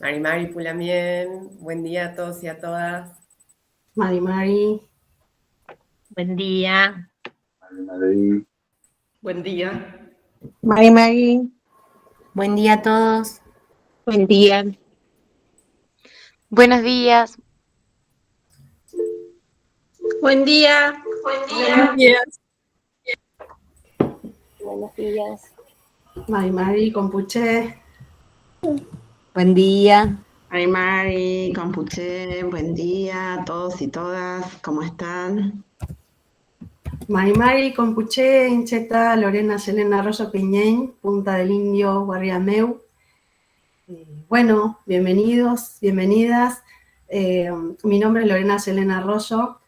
Mari Pulamien, buen día a todos y a todas. Mari. Buen día. Buen día. Mari. Buen día a todos. Buen día. Buenos días. Buen día. Buenos días. Buenos días. Mari, Compuche. Buen día. Mari, Compuche, buen día a todos y todas, ¿cómo están? Mari, Compuche, Incheta, Lorena, Yelena, Arroyo Piñén, Punta del Indio, Guarriameu. Bueno, bienvenidos, bienvenidas. Mi nombre es Lorena Yelena Arroyo,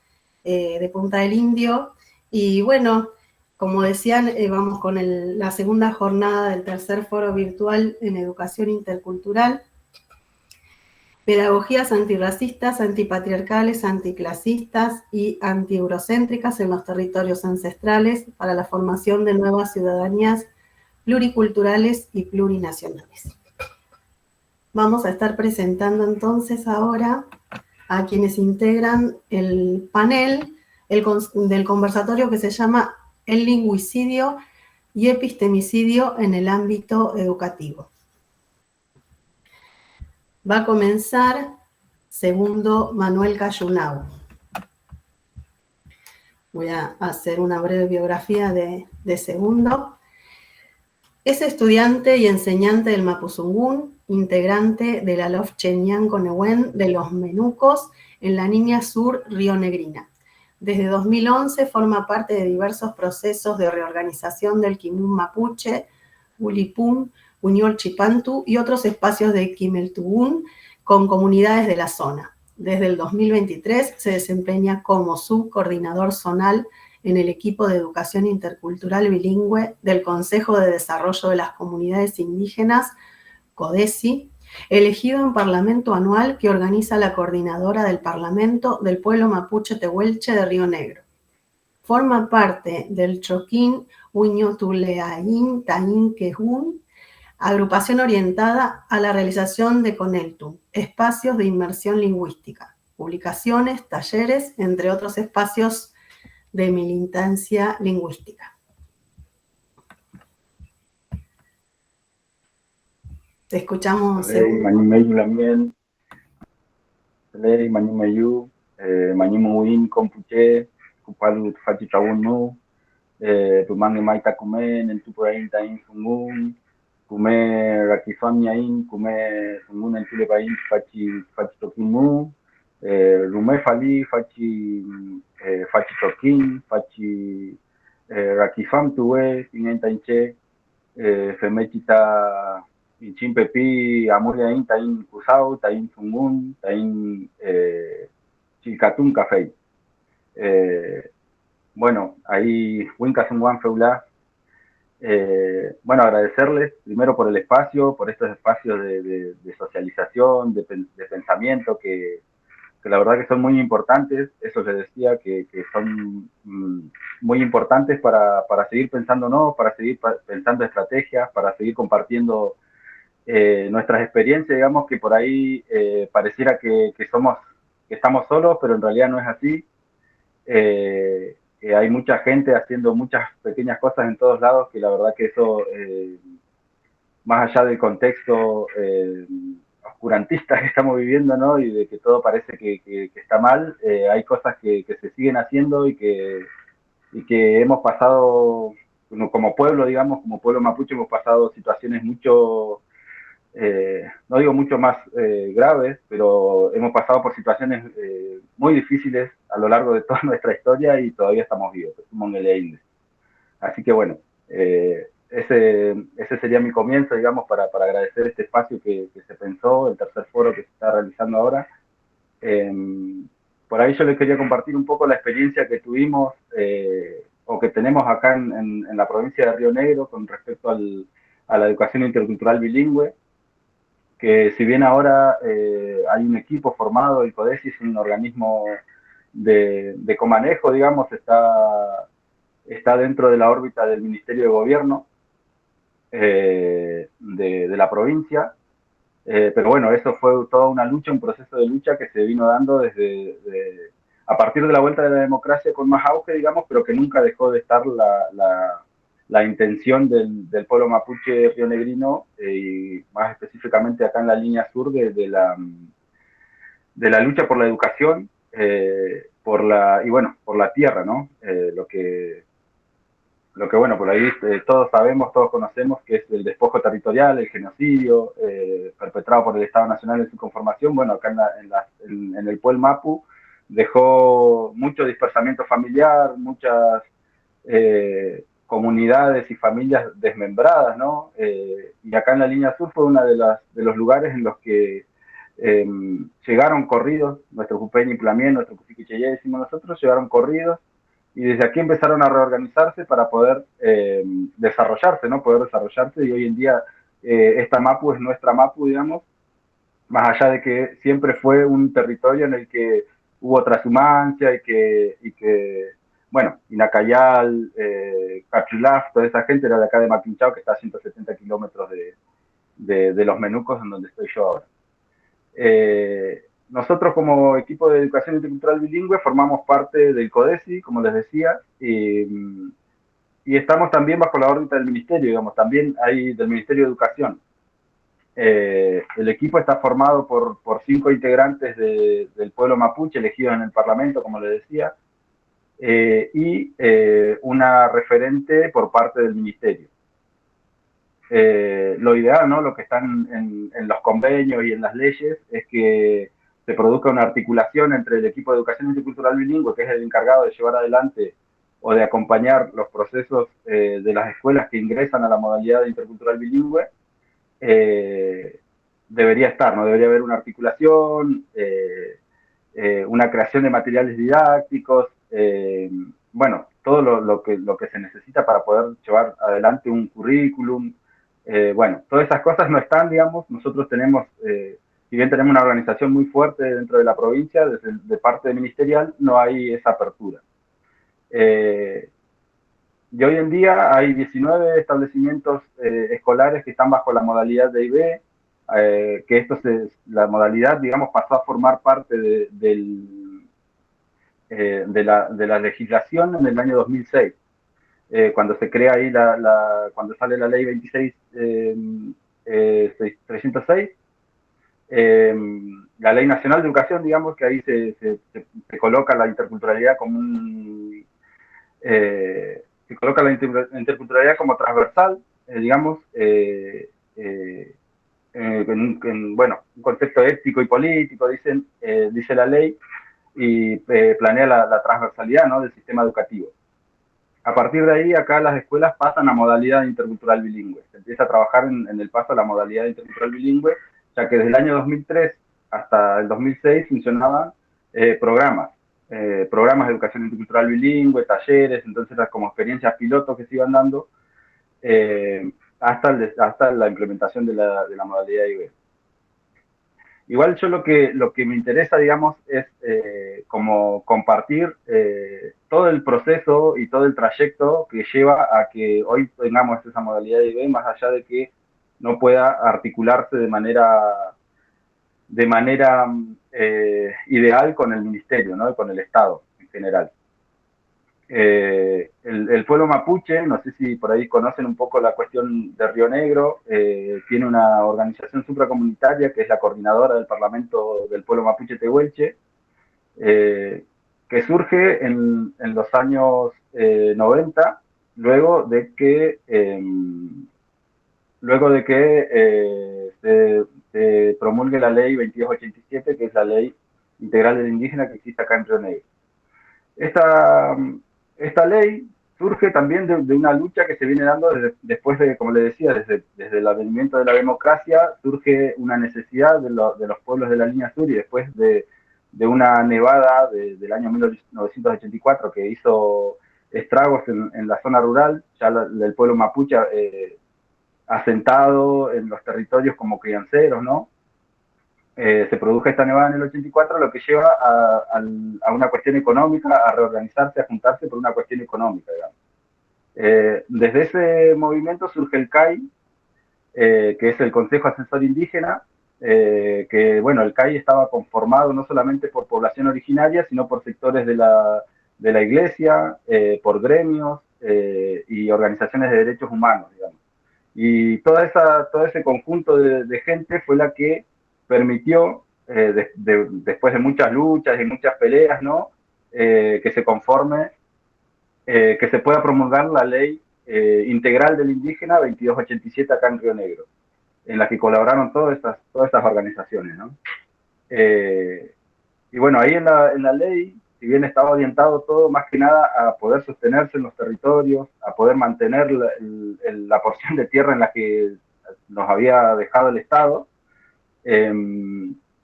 de Punta del Indio. Y bueno, como decían, vamos con la segunda jornada del tercer foro virtual en educación intercultural. Pedagogías antirracistas, antipatriarcales, anticlasistas y antieurocéntricas en los territorios ancestrales para la formación de nuevas ciudadanías pluriculturales y plurinacionales. Vamos a estar presentando entonces ahora a quienes integran el panel del conversatorio que se llama El lingüicidio y epistemicidio en el ámbito educativo. Va a comenzar Segundo Manuel Cayunau. Voy a hacer una breve biografía de Segundo. Es estudiante y enseñante del Mapuzungún, integrante de la LOF Cheñán Conehuén de los Menucos en la Niña Sur Río Negrina. Desde 2011 forma parte de diversos procesos de reorganización del Quimún Mapuche, Ulipún, Uñol Chipantu y otros espacios de Quimeltubún con comunidades de la zona. Desde el 2023 se desempeña como subcoordinador zonal en el equipo de educación intercultural bilingüe del Consejo de Desarrollo de las Comunidades Indígenas, CODESI, elegido en Parlamento anual que organiza la coordinadora del Parlamento del Pueblo Mapuche Tehuelche de Río Negro. Forma parte del Choquín Huiñotuleaín Taín Quejún, agrupación orientada a la realización de CONELTU, espacios de inmersión lingüística, publicaciones, talleres, entre otros espacios de militancia lingüística. Te escuchamos. Mañumeyu Lamien, Mañumeyu, Mañumuin, Compuche, Cupalu Fachitawunu, Tumangue Maita Kumen, en Tupurain Tain Sungun, Kume Rakifamiain, Kume Sungun en Tulepain Fachitokimu, Rume Fali, Fachitokin, Fachi Rakifam Tuwe, Pinentainche, Femechita. Chimpepi, Amuriain, Tain Cusau, Tain Sungun, Tain Chilcatún Café. Bueno, ahí Wincasunguan Feula. Bueno, agradecerles primero por el espacio, por estos espacios de socialización, de pensamiento, que la verdad que son muy importantes. Eso les decía, que son muy importantes para seguir pensando, ¿no? Para seguir pensando estrategias, para seguir compartiendo nuestras experiencias, digamos, que por ahí pareciera que estamos solos, pero en realidad no es así. Hay mucha gente haciendo muchas pequeñas cosas en todos lados, que la verdad que eso, más allá del contexto oscurantista que estamos viviendo, ¿no? Y de que todo parece que está mal, hay cosas que se siguen haciendo y que hemos pasado, como pueblo, digamos, como pueblo mapuche, hemos pasado situaciones mucho... no digo mucho más graves, pero hemos pasado por situaciones muy difíciles a lo largo de toda nuestra historia y todavía estamos vivos. Así que bueno, ese sería mi comienzo, digamos, para agradecer este espacio que se pensó, el tercer foro que se está realizando ahora. Por ahí yo les quería compartir un poco la experiencia que tuvimos o que tenemos acá en la provincia de Río Negro con respecto a la educación intercultural bilingüe, que si bien ahora hay un equipo formado, el CODESI es un organismo de comanejo, digamos, está dentro de la órbita del Ministerio de Gobierno de la provincia, Pero bueno, eso fue toda una lucha, un proceso de lucha que se vino dando a partir de la vuelta de la democracia con más auge, digamos, pero que nunca dejó de estar la intención del pueblo mapuche rionegrino, y más específicamente acá en la línea sur de la lucha por la educación, por la tierra, ¿no? Lo que bueno, por ahí todos sabemos, todos conocemos, que es el despojo territorial, el genocidio perpetrado por el Estado Nacional en su conformación. Bueno, acá en el Pueblo Mapu dejó mucho dispersamiento familiar, muchas comunidades y familias desmembradas, ¿no? Y acá en la línea sur fue uno de los lugares en los que llegaron corridos, nuestro Cupeñi Plamien, nuestro Cufiquicheyé, decimos nosotros, llegaron corridos, y desde aquí empezaron a reorganizarse para poder desarrollarse, ¿no? Poder desarrollarse, y hoy en día esta Mapu es nuestra Mapu, digamos, más allá de que siempre fue un territorio en el que hubo transhumancia y que bueno, Inacayal, Cachulaf, toda esa gente era de acá de Maquinchao, que está a 170 kilómetros de los Menucos, en donde estoy yo ahora. Nosotros como equipo de educación intercultural bilingüe formamos parte del CODESI, como les decía, y estamos también bajo la órbita del ministerio, digamos, también hay del Ministerio de Educación. El equipo está formado por 5 integrantes del pueblo mapuche elegidos en el Parlamento, como les decía, y una referente por parte del ministerio. Lo ideal, ¿no? Lo que están en los convenios y en las leyes es que se produzca una articulación entre el equipo de educación intercultural bilingüe, que es el encargado de llevar adelante o de acompañar los procesos de las escuelas que ingresan a la modalidad de intercultural bilingüe. Debería estar, ¿no? Debería haber una articulación, una creación de materiales didácticos, bueno, todo lo que se necesita para poder llevar adelante un currículum. Bueno, todas esas cosas no están, digamos. Nosotros tenemos, si bien tenemos una organización muy fuerte dentro de la provincia, de parte ministerial, no hay esa apertura. Y hoy en día hay 19 establecimientos escolares que están bajo la modalidad de IB, que la modalidad, digamos, pasó a formar parte de la legislación en el año 2006. Cuando se crea ahí cuando sale la ley 26.306, la ley nacional de educación, digamos, que ahí se coloca la interculturalidad como se coloca la interculturalidad como transversal, digamos, bueno, un concepto ético y político, dice la ley, y planea la transversalidad, ¿no? Del sistema educativo. A partir de ahí, acá las escuelas pasan a modalidad intercultural bilingüe. Se empieza a trabajar en el paso a la modalidad intercultural bilingüe, ya que desde el año 2003 hasta el 2006 funcionaban programas de educación intercultural bilingüe, talleres, entonces eran como experiencias pilotos que se iban dando hasta la implementación de la modalidad IB. Igual yo lo que me interesa, digamos, es como compartir todo el proceso y todo el trayecto que lleva a que hoy tengamos esa modalidad de IB, más allá de que no pueda articularse de manera ideal con el ministerio, ¿no? Y con el Estado en general. El pueblo mapuche, no sé si por ahí conocen un poco la cuestión de Río Negro, tiene una organización supracomunitaria que es la coordinadora del Parlamento del pueblo mapuche Tehuelche, que surge en los años 90, luego de que se promulgue la ley 2287, que es la ley integral del indígena que existe acá en Río Negro. Esta ley surge también de una lucha que se viene dando después de, como le decía, desde el advenimiento de la democracia, surge una necesidad de los pueblos de la línea sur, y después de una nevada del año 1984 que hizo estragos en la zona rural, ya del pueblo mapuche asentado en los territorios como crianceros, ¿no? Se produjo esta nevada en el 84, lo que lleva a una cuestión económica, a reorganizarse, a juntarse por una cuestión económica, digamos. Desde ese movimiento surge el CAI, que es el Consejo Asesor Indígena, que, bueno, el CAI estaba conformado no solamente por población originaria, sino por sectores de la iglesia, por gremios y organizaciones de derechos humanos, digamos. Y todo ese conjunto de gente fue la que permitió, después de muchas luchas y muchas peleas, ¿no? Que se conforme, que se pueda promulgar la ley integral del indígena 2287 acá en Río Negro, en la que colaboraron todas estas organizaciones, ¿no? Y bueno, ahí en la ley, si bien estaba orientado todo más que nada a poder sostenerse en los territorios, a poder mantener la porción de tierra en la que nos había dejado el Estado,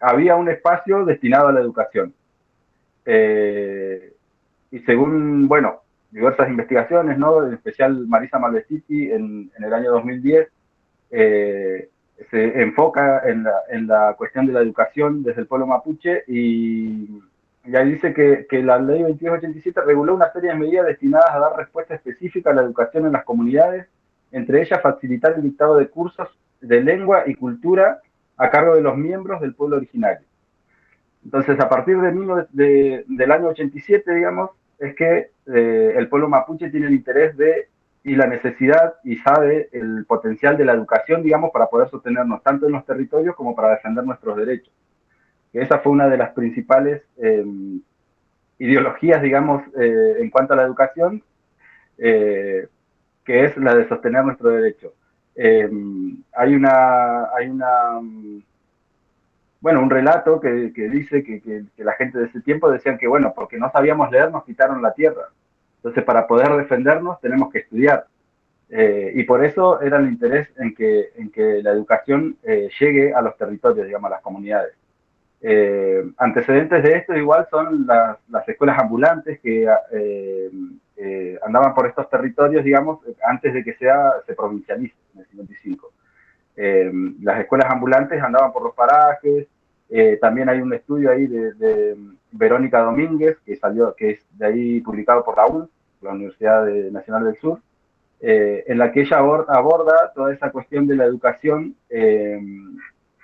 había un espacio destinado a la educación. Y según, bueno, diversas investigaciones, ¿no? En especial Marisa Malvestiti en el año 2010, se enfoca en la cuestión de la educación desde el pueblo mapuche y ahí dice que la ley 2287 reguló una serie de medidas destinadas a dar respuesta específica a la educación en las comunidades, entre ellas facilitar el dictado de cursos de lengua y cultura a cargo de los miembros del pueblo originario. Entonces, a partir del año 87, digamos, es que el pueblo mapuche tiene el interés y la necesidad y sabe el potencial de la educación, digamos, para poder sostenernos tanto en los territorios como para defender nuestros derechos. Que esa fue una de las principales ideologías, digamos, en cuanto a la educación, que es la de sostener nuestro derecho. Hay un relato que dice que la gente de ese tiempo decían que, bueno, porque no sabíamos leer nos quitaron la tierra. Entonces, para poder defendernos tenemos que estudiar. Y por eso era el interés en que la educación llegue a los territorios, digamos, a las comunidades. Antecedentes de esto igual son las escuelas ambulantes que andaban por estos territorios, digamos, antes de que se provincialice en el 55. Las escuelas ambulantes andaban por los parajes. También hay un estudio ahí de Verónica Domínguez, que es de ahí publicado por la Universidad Nacional del Sur, en la que ella aborda toda esa cuestión de la educación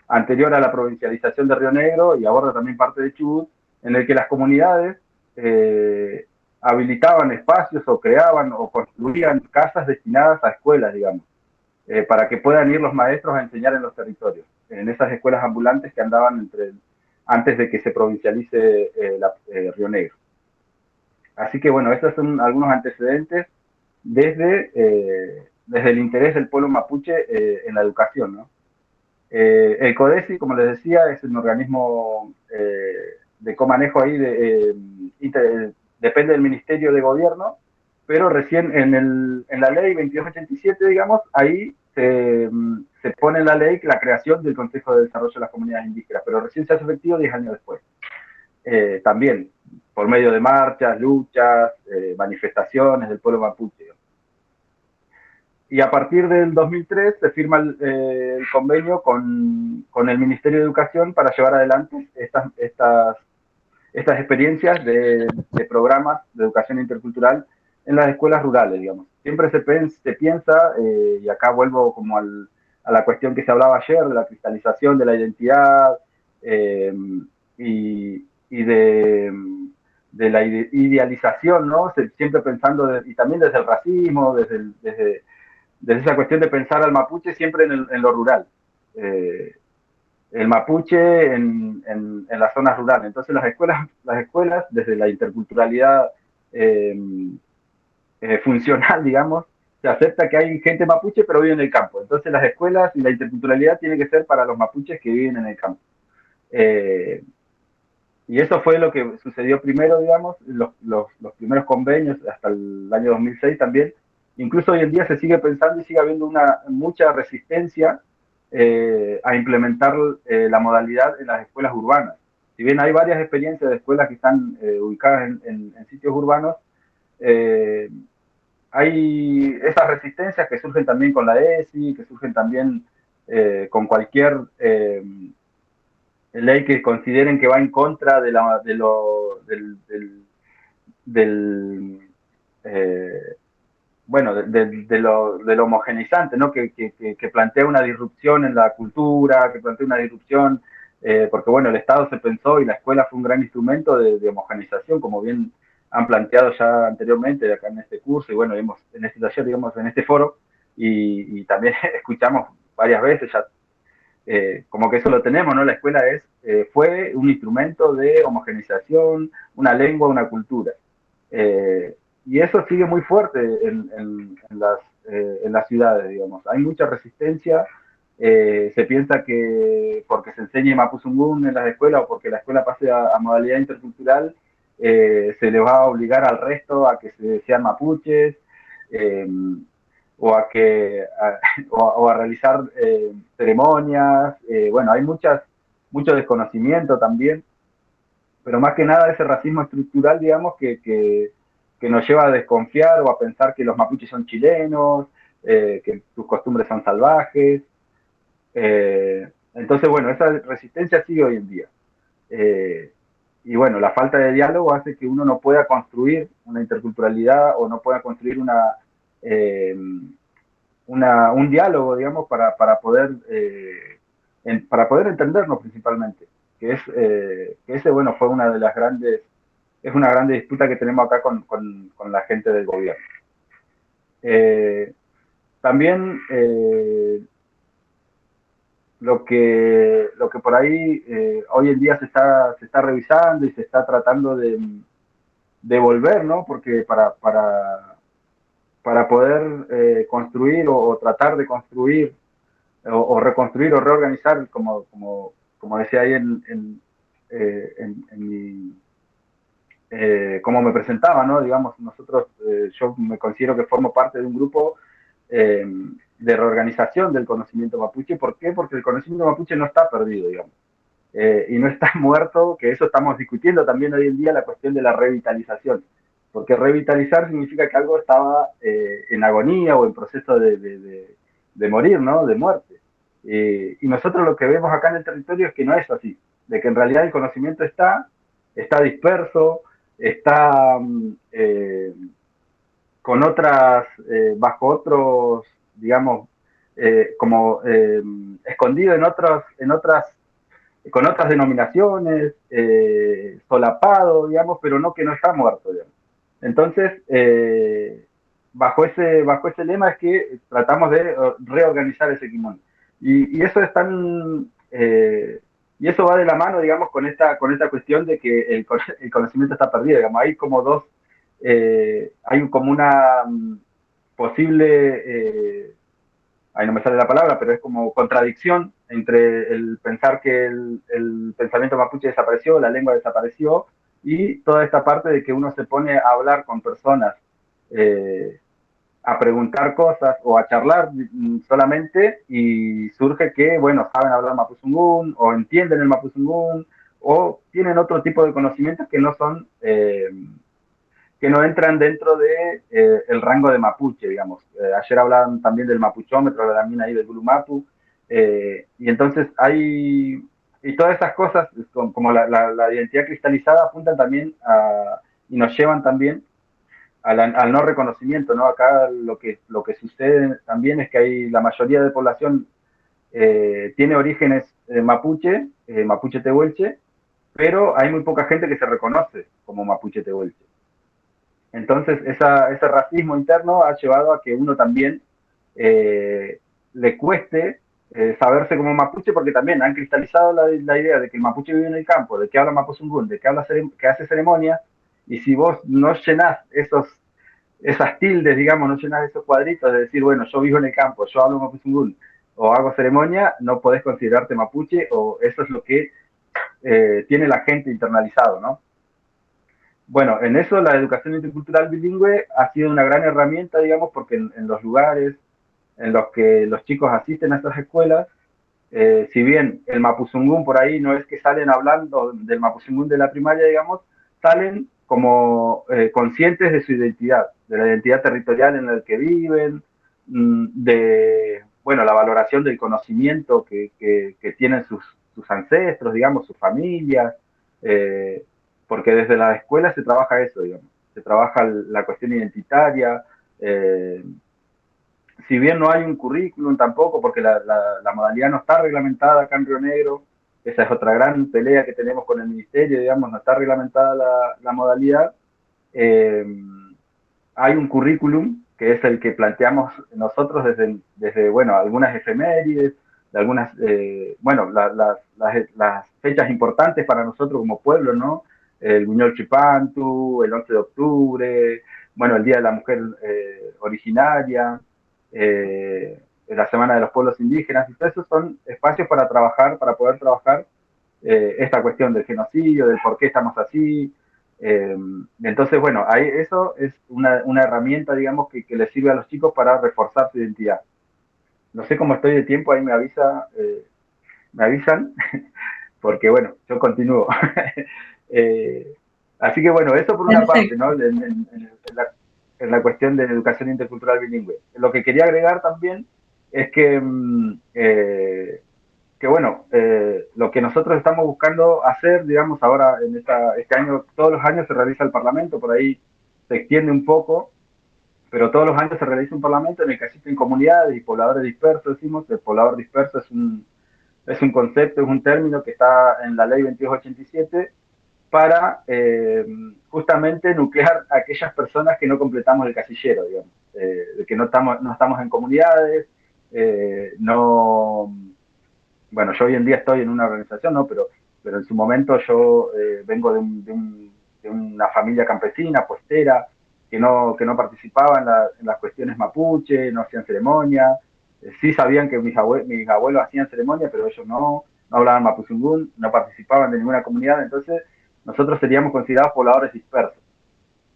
anterior a la provincialización de Río Negro, y aborda también parte de Chubut, en el que las comunidades habilitaban espacios o creaban o construían casas destinadas a escuelas, digamos, para que puedan ir los maestros a enseñar en los territorios, en esas escuelas ambulantes que andaban antes de que se provincialice Río Negro. Así que bueno, estos son algunos antecedentes desde el interés del pueblo mapuche en la educación, ¿no? El CODESI, como les decía, es un organismo de comanejo ahí, depende del Ministerio de Gobierno, pero recién en la ley 2287, digamos, ahí se pone en la ley la creación del Consejo de Desarrollo de las Comunidades Indígenas, pero recién se hace efectivo 10 años después. También por medio de marchas, luchas, manifestaciones del pueblo mapuche. Y a partir del 2003 se firma el convenio con el Ministerio de Educación para llevar adelante estas experiencias de programas de educación intercultural en las escuelas rurales, digamos. Siempre se piensa, y acá vuelvo como a la cuestión que se hablaba ayer, de la cristalización de la identidad y de la idealización, ¿no? Siempre pensando, y también desde el racismo, desde esa cuestión de pensar al mapuche siempre en lo rural. El mapuche en las zonas rurales. Entonces las escuelas desde la interculturalidad funcional, digamos, se acepta que hay gente mapuche pero vive en el campo. Entonces las escuelas y la interculturalidad tiene que ser para los mapuches que viven en el campo. Y eso fue lo que sucedió primero, digamos, los primeros convenios hasta el año 2006 también. Incluso hoy en día se sigue pensando y sigue habiendo mucha resistencia a implementar la modalidad en las escuelas urbanas. Si bien hay varias experiencias de escuelas que están ubicadas en sitios urbanos, hay esas resistencias que surgen también con la ESI, que surgen también con cualquier ley que consideren que va en contra de bueno, de lo homogeneizante, ¿no? Que plantea una disrupción en la cultura, que plantea una disrupción, porque bueno, el Estado se pensó y la escuela fue un gran instrumento de homogeneización, como bien han planteado ya anteriormente acá en este curso, y bueno, vimos en este taller, digamos, en este foro, y también escuchamos varias veces ya, como que eso lo tenemos, ¿no? La escuela fue un instrumento de homogeneización, una lengua, una cultura. Y eso sigue muy fuerte en las ciudades, digamos. Hay mucha resistencia. Se piensa que porque se enseñe Mapuzungún en las escuelas o porque la escuela pase a modalidad intercultural, se le va a obligar al resto a que sean mapuches, eh, o a realizar ceremonias. Bueno, hay mucho desconocimiento también, pero más que nada ese racismo estructural, digamos, que nos lleva a desconfiar o a pensar que los mapuches son chilenos, que sus costumbres son salvajes. Entonces, bueno, esa resistencia sigue hoy en día. Y bueno, la falta de diálogo hace que uno no pueda construir una interculturalidad o no pueda construir eh, un diálogo, digamos, para poder entendernos principalmente. Que ese, bueno, fue una de las grandes, es una grande disputa que tenemos acá con la gente del gobierno. También lo que por ahí hoy en día se está revisando y se está tratando de volver, ¿no? Porque para poder construir o tratar de construir o reconstruir o reorganizar, como decía ahí como me presentaba, ¿no? Digamos, yo me considero que formo parte de un grupo de reorganización del conocimiento mapuche. ¿Por qué? Porque el conocimiento mapuche no está perdido, digamos, y no está muerto, que eso estamos discutiendo también hoy en día, la cuestión de la revitalización, porque revitalizar significa que algo estaba en agonía o en proceso de morir, ¿no? De muerte. Y nosotros lo que vemos acá en el territorio es que no es así, de que en realidad el conocimiento está disperso, está con otras, bajo otros, digamos, como escondido con otras denominaciones, solapado, digamos, pero no que no está muerto, digamos. Entonces, bajo ese lema es que tratamos de reorganizar ese kimono. Y eso es tan... y eso va de la mano, digamos, con esta cuestión de que el conocimiento está perdido, digamos. Hay como hay como una posible, ahí no me sale la palabra, pero es como contradicción entre el pensar que el pensamiento mapuche desapareció, la lengua desapareció, y toda esta parte de que uno se pone a hablar con personas, a preguntar cosas o a charlar solamente, y surge que, bueno, saben hablar mapuzungún o entienden el mapuzungún o tienen otro tipo de conocimientos que no son... que no entran dentro de el rango de mapuche, digamos. Ayer hablaban también del mapuchómetro, también ahí del gulumapu, y entonces y todas esas cosas, como la identidad cristalizada, apuntan también y nos llevan también al no reconocimiento, ¿no? Acá lo que sucede también es que la mayoría de población tiene orígenes mapuche tehuelche, pero hay muy poca gente que se reconoce como mapuche tehuelche. Entonces, ese racismo interno ha llevado a que uno también le cueste saberse como mapuche, porque también han cristalizado la idea de que el mapuche vive en el campo, de que habla mapuzungún, de que hace ceremonias, y si vos no llenás esas tildes, digamos, no llenás esos cuadritos de decir, bueno, yo vivo en el campo, yo hablo mapuzungún, o hago ceremonia, no podés considerarte mapuche, o eso es lo que tiene la gente internalizado, ¿no? Bueno, en eso la educación intercultural bilingüe ha sido una gran herramienta, digamos, porque en los lugares en los que los chicos asisten a estas escuelas, si bien el mapuzungún por ahí no es que salen hablando del mapuzungún de la primaria, digamos, salen como conscientes de su identidad, de la identidad territorial en la que viven, de, bueno, la valoración del conocimiento que tienen sus ancestros, digamos, sus familias, porque desde la escuela se trabaja eso, digamos, se trabaja la cuestión identitaria, Eh, si bien no hay un currículum tampoco, porque la modalidad no está reglamentada acá en Río Negro, esa es otra gran pelea que tenemos con el ministerio, digamos, no está reglamentada la modalidad. Eh, Hay un currículum que es el que planteamos nosotros desde bueno, algunas efemérides, de algunas, bueno, las fechas importantes para nosotros como pueblo, ¿no? El Buñol Chipantu, el 11 de octubre, bueno, el Día de la Mujer Originaria, la Semana de los Pueblos Indígenas, y todo eso son espacios para trabajar, para poder trabajar esta cuestión del genocidio, del por qué estamos así. Entonces, bueno, ahí eso es una herramienta, digamos, que le sirve a los chicos para reforzar su identidad. No sé cómo estoy de tiempo, ahí me avisan, porque bueno, yo continúo. eh, Así que bueno, eso por una parte, ¿no? En la cuestión de educación intercultural bilingüe. Lo que quería agregar también es que bueno, lo que nosotros estamos buscando hacer, digamos, ahora en este año, todos los años se realiza el Parlamento, por ahí se extiende un poco, pero todos los años se realiza un Parlamento en el que asisten comunidades y pobladores dispersos, decimos. El poblador disperso es un concepto, es un término que está en la ley 2287 para justamente nuclear a aquellas personas que no completamos el casillero, digamos, de que no estamos en comunidades, no. Bueno, yo hoy en día estoy en una organización, ¿no? Pero en su momento yo vengo de una familia campesina, puestera, que no participaba en las cuestiones mapuche, no hacían ceremonia. Sí sabían que mis abuelos hacían ceremonia, pero ellos no hablaban mapuzungún, no participaban de ninguna comunidad. Entonces nosotros seríamos considerados pobladores dispersos,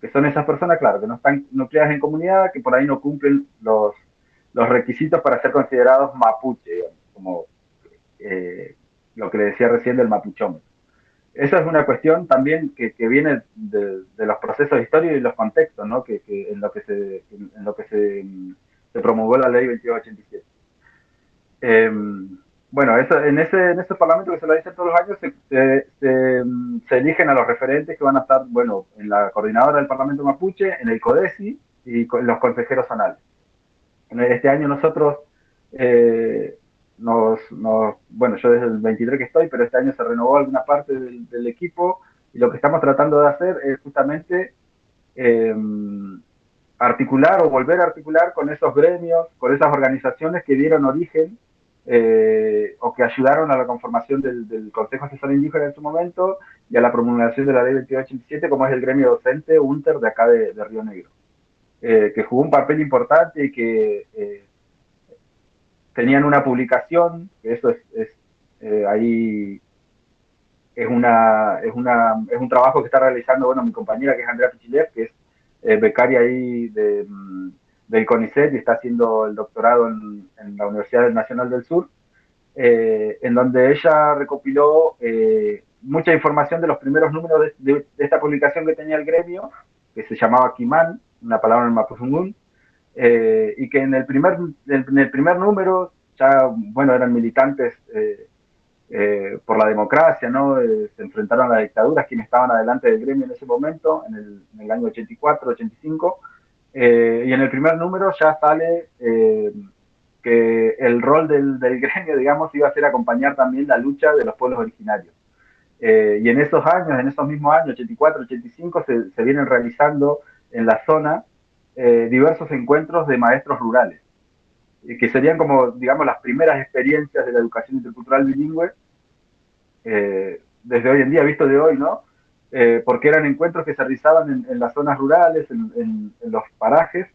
que son esas personas, claro, que no están nucleadas en comunidad, que por ahí no cumplen los requisitos para ser considerados mapuche, digamos, como lo que le decía recién del mapuchón. Esa es una cuestión también que viene de los procesos históricos y los contextos, ¿no? En lo que se promulgó la ley 2287. Bueno, en ese parlamento que se lo dice todos los años se eligen a los referentes que van a estar, bueno, en la coordinadora del Parlamento Mapuche, en el CODESI y los consejeros zonales. Este año nosotros bueno, yo desde el 23 que estoy, pero este año se renovó alguna parte del equipo, y lo que estamos tratando de hacer es justamente eh, articular o volver a articular con esos gremios, con esas organizaciones que dieron origen o que ayudaron a la conformación del Consejo Asesor Indígena en su momento y a la promulgación de la ley 2287, como es el gremio docente UNTER de acá de Río Negro, que jugó un papel importante y que tenían una publicación, que eso ahí es un trabajo que está realizando, bueno, mi compañera, que es Andrea Pichilev, que es becaria ahí del CONICET y está haciendo el doctorado en la Universidad Nacional del Sur, en donde ella recopiló mucha información de los primeros números de esta publicación que tenía el gremio, que se llamaba Kimán, una palabra en mapuzungún, y que en el primer número ya, bueno, eran militantes por la democracia, ¿no? Se enfrentaron a las dictaduras quienes estaban adelante del gremio en ese momento, en el año 84, 85, y en el primer número ya sale que el rol del gremio, digamos, iba a ser acompañar también la lucha de los pueblos originarios. Y en esos años, en esos mismos años, 84, 85, se vienen realizando en la zona diversos encuentros de maestros rurales, que serían como, digamos, las primeras experiencias de la educación intercultural bilingüe, desde hoy en día, visto de hoy, ¿no? Porque eran encuentros que se realizaban en las zonas rurales, en los parajes.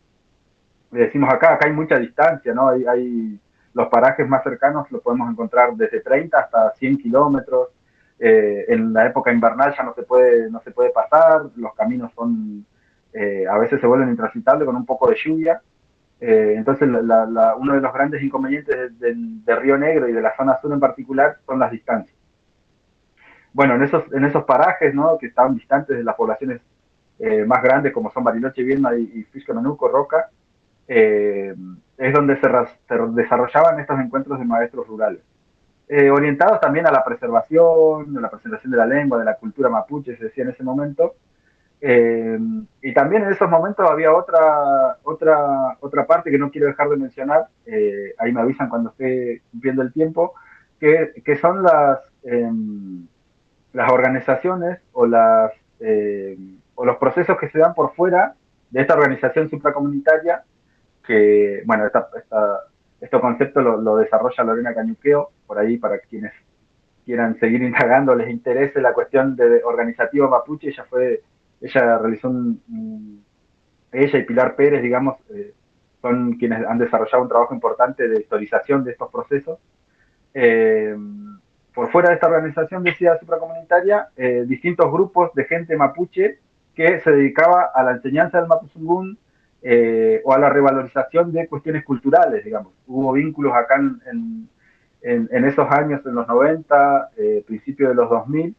Le decimos acá hay mucha distancia, ¿no? Los parajes más cercanos los podemos encontrar desde 30 hasta 100 kilómetros. En la época invernal ya no se puede pasar, los caminos a veces se vuelven intransitables con un poco de lluvia. Entonces uno de los grandes inconvenientes de Río Negro y de la zona sur en particular son las distancias. Bueno, en esos parajes, ¿no? Que estaban distantes de las poblaciones más grandes, como son Bariloche, Viedma y Fisco-Menuco, Roca, es donde se desarrollaban estos encuentros de maestros rurales, orientados también a la preservación de la lengua, de la cultura mapuche, se decía en ese momento, Y también en esos momentos había otra parte que no quiero dejar de mencionar, ahí me avisan cuando esté cumpliendo el tiempo, que son las organizaciones o los procesos que se dan por fuera de esta organización supracomunitaria, que, bueno, este concepto lo desarrolla Lorena Cañuqueo, por ahí para quienes quieran seguir indagando, les interese la cuestión de organizativo mapuche. Ella realizó ella y Pilar Pérez, digamos, son quienes han desarrollado un trabajo importante de historización de estos procesos. Por fuera de esta organización de ciudad supracomunitaria, distintos grupos de gente mapuche que se dedicaba a la enseñanza del mapuzungún, o a la revalorización de cuestiones culturales, digamos. Hubo vínculos acá en esos años, en los 90, principios de los 2000,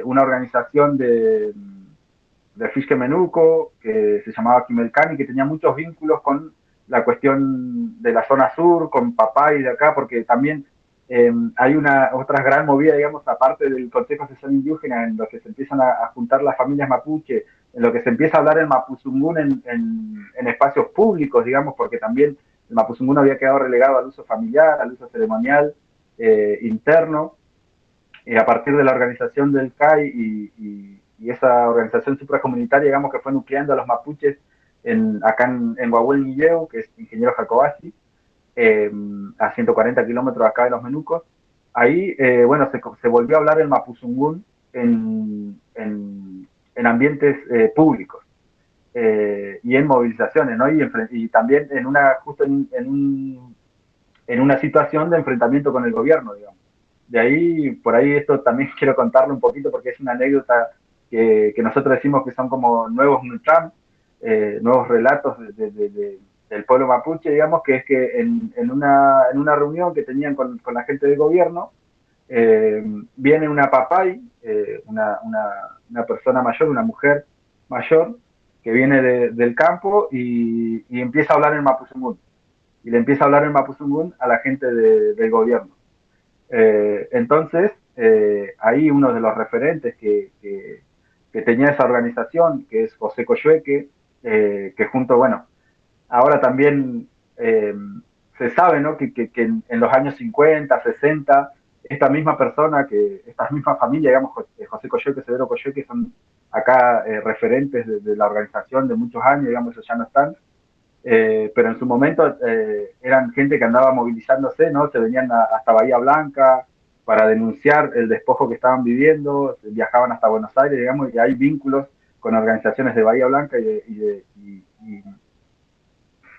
una organización de Fiske Menuco, que se llamaba Kimelcani, que tenía muchos vínculos con la cuestión de la zona sur, con Papay de acá, porque también hay otra gran movida, digamos, aparte del Consejo Asesor Indígena, en lo que se empiezan a juntar las familias mapuche, en lo que se empieza a hablar el mapuzungún en espacios públicos, digamos, porque también el mapuzungún había quedado relegado al uso familiar, al uso ceremonial interno, y a partir de la organización del CAI y esa organización supracomunitaria, digamos, que fue nucleando a los mapuches acá en Huahuel-Guilleu, que es Ingeniero Jacobasi, a 140 kilómetros acá de los Menucos. Ahí, bueno, se volvió a hablar el mapuzungún en ambientes públicos, y en movilizaciones, ¿no? Y también justo en una situación de enfrentamiento con el gobierno, digamos. De ahí, por ahí esto también quiero contarlo un poquito porque es una anécdota que nosotros decimos que son como nuevos Nutram, nuevos relatos del pueblo mapuche, digamos, que es que en una reunión que tenían con la gente del gobierno, viene una papay, una persona mayor, una mujer mayor, que viene del campo y empieza a hablar en mapuzungún. Y le empieza a hablar en mapuzungún a la gente del gobierno. Entonces, ahí uno de los referentes que tenía esa organización, que es José Coyhueque, que junto, bueno, ahora también se sabe, ¿no? que en los años 50, 60, esta misma familia, digamos, José Coyhueque, Severo Coyhueque, son acá referentes de la organización de muchos años, digamos, ellos ya no están, pero en su momento eran gente que andaba movilizándose, ¿no? Se venían hasta Bahía Blanca para denunciar el despojo que estaban viviendo, viajaban hasta Buenos Aires, digamos, y hay vínculos con organizaciones de Bahía Blanca y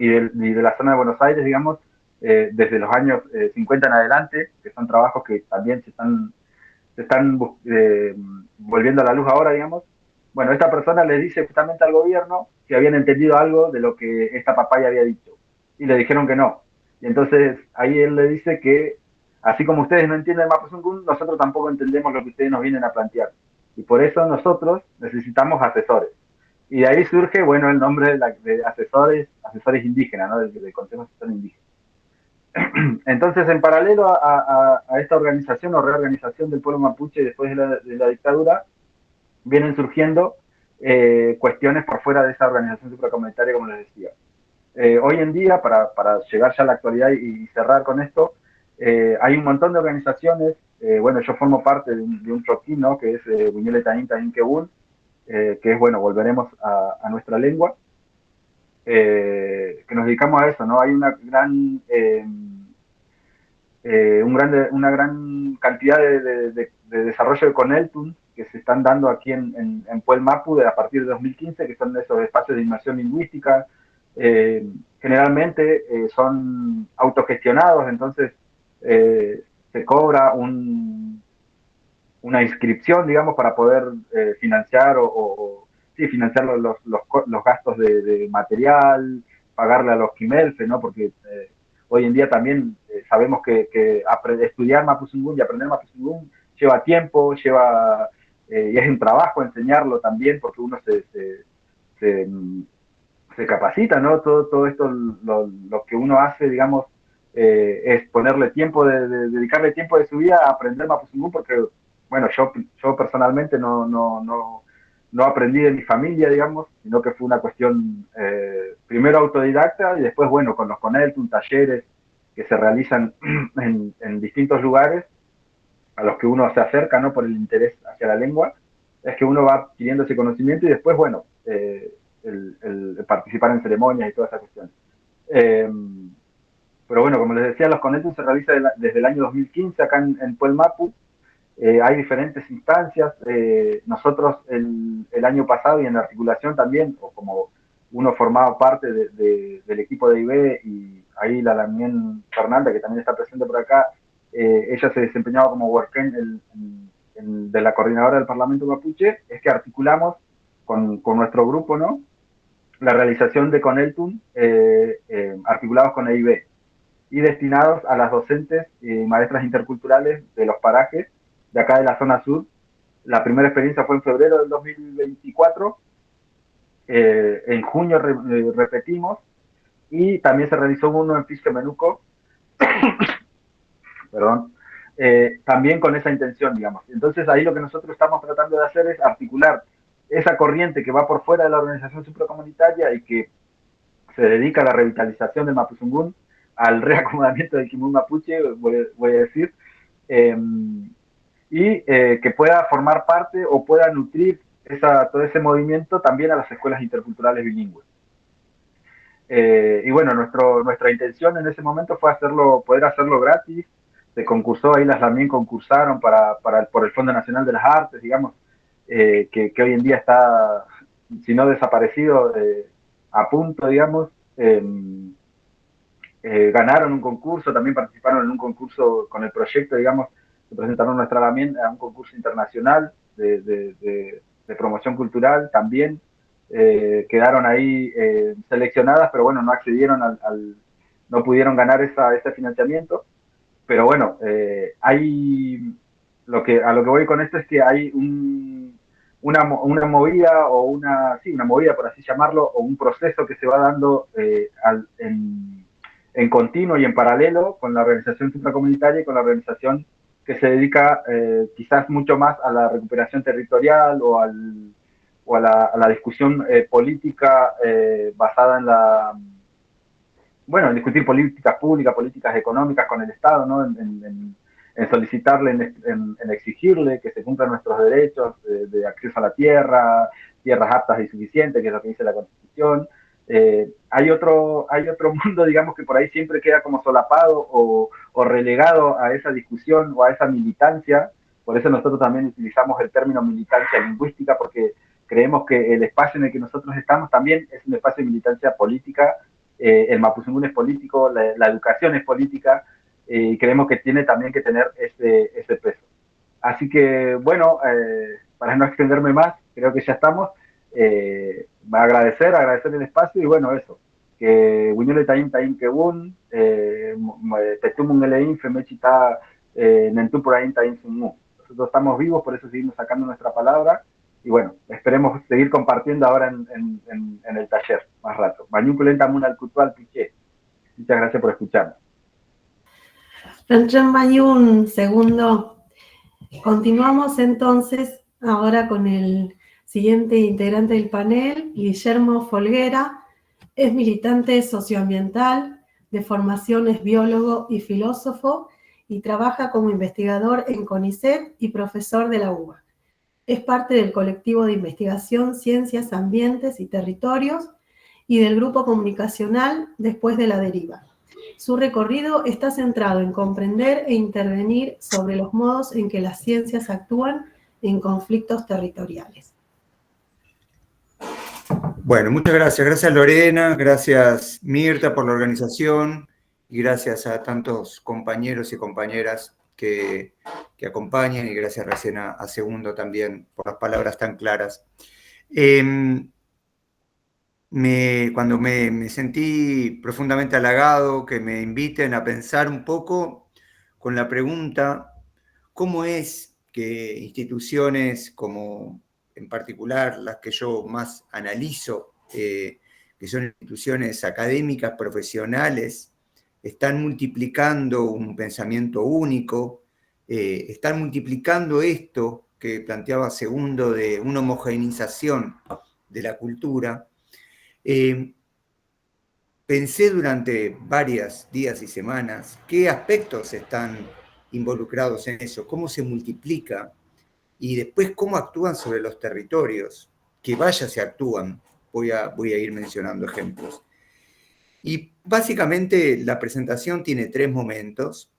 de la zona de Buenos Aires, digamos, desde los años 50 en adelante, que son trabajos que también se están volviendo a la luz ahora, digamos. Bueno, esta persona le dice justamente al gobierno que habían entendido algo de lo que esta papaya había dicho, y le dijeron que no. Y entonces ahí él le dice que, así como ustedes no entienden el mapuzungún, nosotros tampoco entendemos lo que ustedes nos vienen a plantear. Y por eso nosotros necesitamos asesores. Y de ahí surge, bueno, el nombre de asesores indígenas, ¿no? Del Consejo Asesor Indígena. Entonces, en paralelo a esta organización o reorganización del pueblo mapuche después de la dictadura, vienen surgiendo cuestiones por fuera de esa organización supracomunitaria, como les decía. Hoy en día, para llegar ya a la actualidad y cerrar con esto, hay un montón de organizaciones. Bueno, yo formo parte de un troquín, ¿no? Que es Buñuele Taín Taín Quebún, que es, bueno, volveremos a nuestra lengua, que nos dedicamos a eso, ¿no? Hay una gran cantidad de desarrollo de Coneltun que se están dando aquí en Puel Mapu a partir de 2015, que son esos espacios de inmersión lingüística. Generalmente son autogestionados, entonces se cobra una inscripción, digamos, para poder financiar financiar los gastos de material, pagarle a los quimelfe, ¿no? Porque hoy en día también sabemos que estudiar mapuzungún y aprender mapuzungún lleva tiempo, y es un trabajo enseñarlo también, porque uno se capacita, ¿no? Todo esto, lo que uno hace, digamos, es ponerle tiempo, dedicarle tiempo de su vida a aprender mapuzungún, porque, bueno, yo personalmente no no aprendí de mi familia, digamos, sino que fue una cuestión primero autodidacta y después, bueno, con los Coneltun, talleres que se realizan en distintos lugares a los que uno se acerca, ¿no? Por el interés hacia la lengua, es que uno va adquiriendo ese conocimiento y después, bueno, el participar en ceremonias y toda esa cuestión. Pero bueno, como les decía, los Coneltun se realiza desde el año 2015 acá en Puelmapu. Hay diferentes instancias. Nosotros el año pasado y en la articulación también, o como uno formaba parte del equipo de IB, y ahí la Lamien Fernanda, que también está presente por acá, ella se desempeñaba como worken de la coordinadora del Parlamento Mapuche, es que articulamos con nuestro grupo, ¿no?, la realización de Coneltun articulados con EIB y destinados a las docentes y maestras interculturales de los parajes de acá de la zona sur. La primera experiencia fue en febrero del 2024, en junio repetimos, y también se realizó uno en Pisquemenuco, perdón, también con esa intención, digamos. Entonces ahí lo que nosotros estamos tratando de hacer es articular esa corriente que va por fuera de la organización supracomunitaria y que se dedica a la revitalización del Mapuzungún, al reacomodamiento del Kimun Mapuche, voy a decir, y que pueda formar parte o pueda nutrir todo ese movimiento también a las escuelas interculturales bilingües. Y bueno, nuestra intención en ese momento fue poder hacerlo gratis. Se concursó, ahí las también concursaron por el Fondo Nacional de las Artes, digamos, que hoy en día está, si no desaparecido, a punto, digamos. Ganaron un concurso, también participaron en un concurso con el proyecto, digamos, se presentaron nuestra herramienta a un concurso internacional de promoción cultural también. Quedaron ahí seleccionadas, pero bueno, no accedieron no pudieron ganar ese financiamiento. Pero bueno, a lo que voy con esto es que hay una movida, o una movida, por así llamarlo, o un proceso que se va dando en continuo y en paralelo con la organización supracomunitaria y con la organización que se dedica quizás mucho más a la recuperación territorial o a la discusión política basada en discutir políticas públicas, políticas económicas con el Estado, ¿no? En solicitarle, en exigirle que se cumplan nuestros derechos de acceso a la tierra, tierras aptas y suficientes, que es lo que dice la Constitución. Hay otro mundo, digamos, que por ahí siempre queda como solapado o relegado a esa discusión o a esa militancia. Por eso nosotros también utilizamos el término militancia lingüística, porque creemos que el espacio en el que nosotros estamos también es un espacio de militancia política. El Mapuzungún es político, la educación es política, y creemos que tiene también que tener ese peso. Así que, bueno, para no extenderme más, creo que ya estamos. Agradecer el espacio y bueno, eso, que Wiñole Taín Kebun, Tetumun Elein, Femechita, Nentupurain Taín Sumu. Nosotros estamos vivos, por eso seguimos sacando nuestra palabra y bueno, esperemos seguir compartiendo ahora en el taller más rato. Muchas gracias por escucharnos. Ranchan Bayun, segundo. Continuamos entonces ahora con el siguiente integrante del panel, Guillermo Folguera. Es militante socioambiental, de formación es biólogo y filósofo y trabaja como investigador en CONICET y profesor de la UBA. Es parte del colectivo de investigación Ciencias, Ambientes y Territorios y del grupo comunicacional Después de la Deriva. Su recorrido está centrado en comprender e intervenir sobre los modos en que las ciencias actúan en conflictos territoriales. Bueno, muchas gracias. Gracias Lorena, gracias Mirta por la organización y gracias a tantos compañeros y compañeras que acompañan y gracias recién a Segundo también por las palabras tan claras. Cuando me sentí profundamente halagado que me inviten a pensar un poco con la pregunta, ¿cómo es que instituciones como en particular las que yo más analizo, que son instituciones académicas, profesionales, están multiplicando un pensamiento único, están multiplicando esto que planteaba Segundo de una homogeneización de la cultura, pensé durante varios días y semanas qué aspectos están involucrados en eso, cómo se multiplica y después cómo actúan sobre los territorios, que vaya se actúan. Voy a ir mencionando ejemplos. Y básicamente la presentación tiene 3 momentos.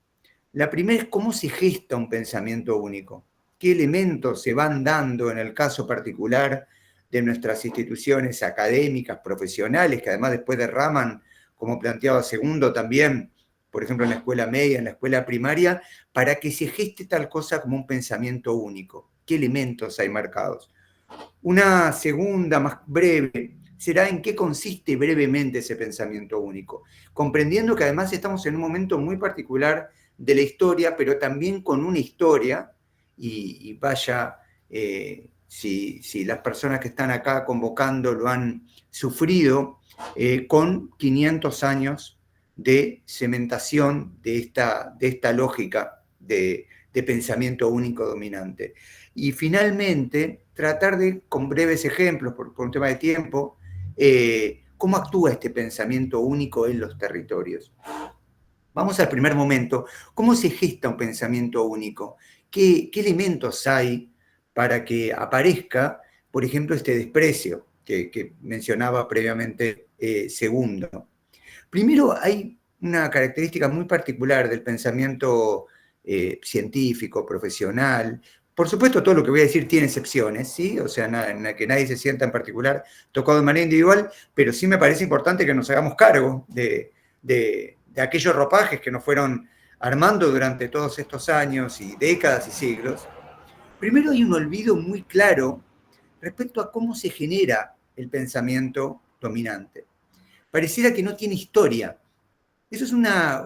La primera es cómo se gesta un pensamiento único, qué elementos se van dando en el caso particular de nuestras instituciones académicas, profesionales, que además después derraman, como planteaba Segundo también, por ejemplo en la escuela media, en la escuela primaria, para que se geste tal cosa como un pensamiento único. ¿Qué elementos hay marcados? Una segunda, más breve, será en qué consiste brevemente ese pensamiento único, comprendiendo que además estamos en un momento muy particular de la historia, pero también con una historia, y vaya, si las personas que están acá convocando lo han sufrido, con 500 años de cementación de esta lógica de pensamiento único dominante. Y finalmente, tratar de, con breves ejemplos, por un tema de tiempo, cómo actúa este pensamiento único en los territorios. Vamos al primer momento. ¿Cómo se gesta un pensamiento único? ¿Qué elementos hay para que aparezca, por ejemplo, este desprecio que mencionaba previamente Segundo? Primero, hay una característica muy particular del pensamiento científico, profesional. Por supuesto, todo lo que voy a decir tiene excepciones, ¿sí? O sea, que nadie se sienta en particular tocado de manera individual, pero sí me parece importante que nos hagamos cargo de aquellos ropajes que nos fueron armando durante todos estos años y décadas y siglos. Primero hay un olvido muy claro respecto a cómo se genera el pensamiento dominante. Pareciera que no tiene historia. Eso es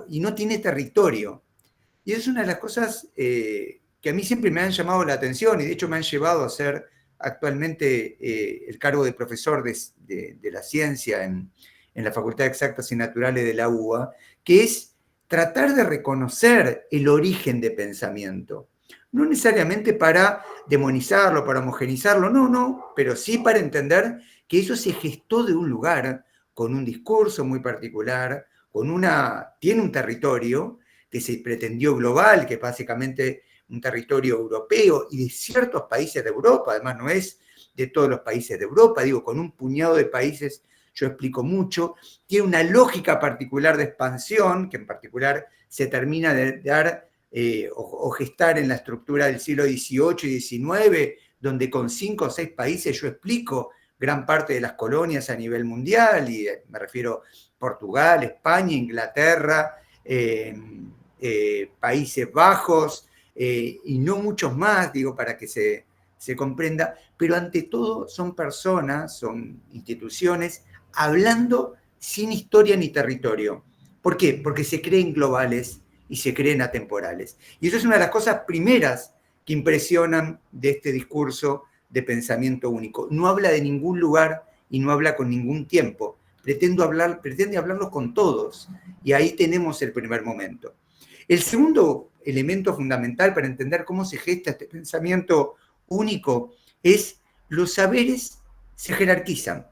y no tiene territorio. Y eso es una de las cosas que a mí siempre me han llamado la atención y de hecho me han llevado a ser actualmente el cargo de profesor de la ciencia en la Facultad de Exactas y Naturales de la UBA, que es tratar de reconocer el origen de pensamiento. No necesariamente para demonizarlo, para homogenizarlo, no, pero sí para entender que eso se gestó de un lugar, con un discurso muy particular, tiene un territorio que se pretendió global, que es básicamente un territorio europeo y de ciertos países de Europa, además no es de todos los países de Europa, digo, con un puñado de países yo explico mucho, tiene una lógica particular de expansión, que en particular se termina de dar o gestar en la estructura del siglo XVIII y XIX, donde con 5 o 6 países yo explico gran parte de las colonias a nivel mundial, y me refiero a Portugal, España, Inglaterra, Países Bajos, y no muchos más, digo, para que se comprenda, pero ante todo son personas, son instituciones, hablando sin historia ni territorio. ¿Por qué? Porque se creen globales y se creen atemporales. Y eso es una de las cosas primeras que impresionan de este discurso de pensamiento único. No habla de ningún lugar y no habla con ningún tiempo. Pretende hablarlo con todos. Y ahí tenemos el primer momento. El segundo elemento fundamental para entender cómo se gesta este pensamiento único es los saberes se jerarquizan.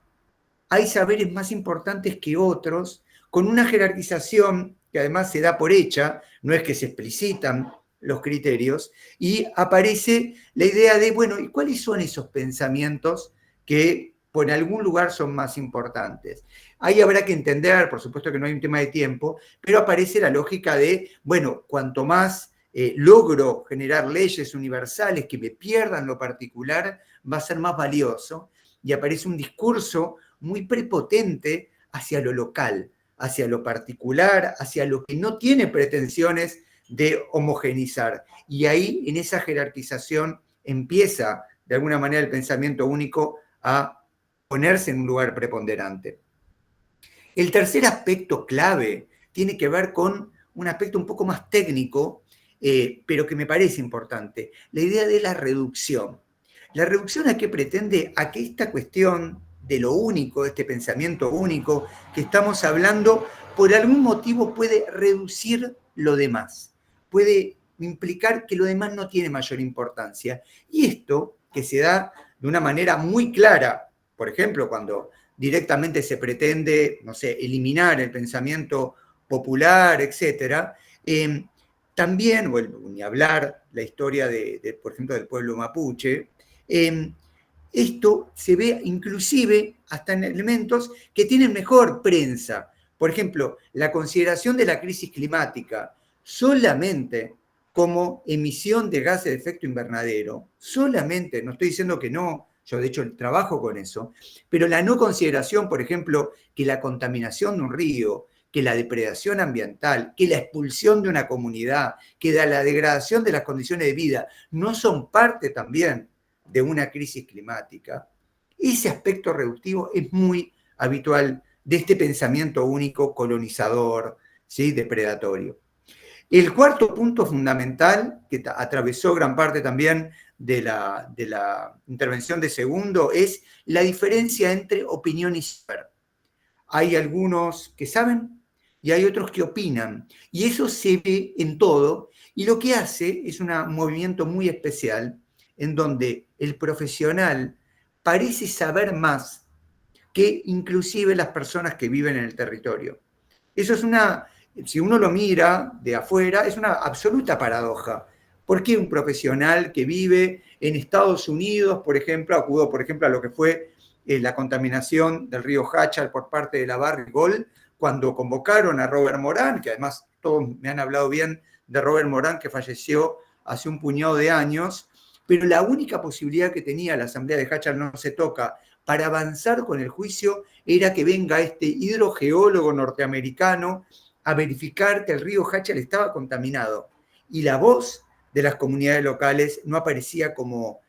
Hay saberes más importantes que otros, con una jerarquización que además se da por hecha, no es que se explicitan los criterios, y aparece la idea de, bueno, ¿y cuáles son esos pensamientos que por algún lugar son más importantes? Ahí habrá que entender, por supuesto que no hay un tema de tiempo, pero aparece la lógica de, bueno, cuanto más logro generar leyes universales que me pierdan lo particular, va a ser más valioso, y aparece un discurso muy prepotente hacia lo local, hacia lo particular, hacia lo que no tiene pretensiones de homogenizar. Y ahí, en esa jerarquización, empieza, de alguna manera, el pensamiento único a ponerse en un lugar preponderante. El tercer aspecto clave tiene que ver con un aspecto un poco más técnico, pero que me parece importante, la idea de la reducción. ¿La reducción a qué pretende? A que esta cuestión de lo único, este pensamiento único que estamos hablando, por algún motivo puede reducir lo demás, puede implicar que lo demás no tiene mayor importancia. Y esto, que se da de una manera muy clara, por ejemplo, cuando directamente se pretende, no sé, eliminar el pensamiento popular, etc., también, ni hablar la historia por ejemplo, del pueblo mapuche, esto se ve inclusive hasta en elementos que tienen mejor prensa. Por ejemplo, la consideración de la crisis climática solamente como emisión de gases de efecto invernadero, solamente, no estoy diciendo que no, yo de hecho trabajo con eso, pero la no consideración, por ejemplo, que la contaminación de un río, que la depredación ambiental, que la expulsión de una comunidad, que la degradación de las condiciones de vida, no son parte también de una crisis climática, ese aspecto reductivo es muy habitual de este pensamiento único colonizador, ¿sí? Depredatorio. El cuarto punto fundamental, que atravesó gran parte también de la intervención de Segundo, es la diferencia entre opinión y saber. Hay algunos que saben y hay otros que opinan, y eso se ve en todo, y lo que hace es un movimiento muy especial, en donde el profesional parece saber más que inclusive las personas que viven en el territorio. Eso es si uno lo mira de afuera, es una absoluta paradoja. ¿Por qué un profesional que vive en Estados Unidos, por ejemplo, acudo, por ejemplo, a lo que fue la contaminación del río Hachal por parte de la Barrigol, cuando convocaron a Robert Morán, que además todos me han hablado bien de Robert Morán, que falleció hace un puñado de años, pero la única posibilidad que tenía la Asamblea de Hachal no se toca para avanzar con el juicio era que venga este hidrogeólogo norteamericano a verificar que el río Hachal estaba contaminado. Y la voz de las comunidades locales no aparecía como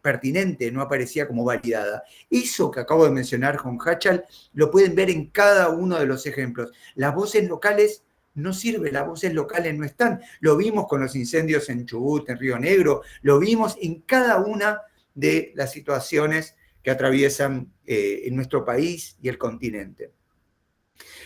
pertinente, no aparecía como validada. Eso que acabo de mencionar con Hachal lo pueden ver en cada uno de los ejemplos. Las voces locales no sirven, las voces locales no están. Lo vimos con los incendios en Chubut, en Río Negro, lo vimos en cada una de las situaciones que atraviesan en nuestro país y el continente.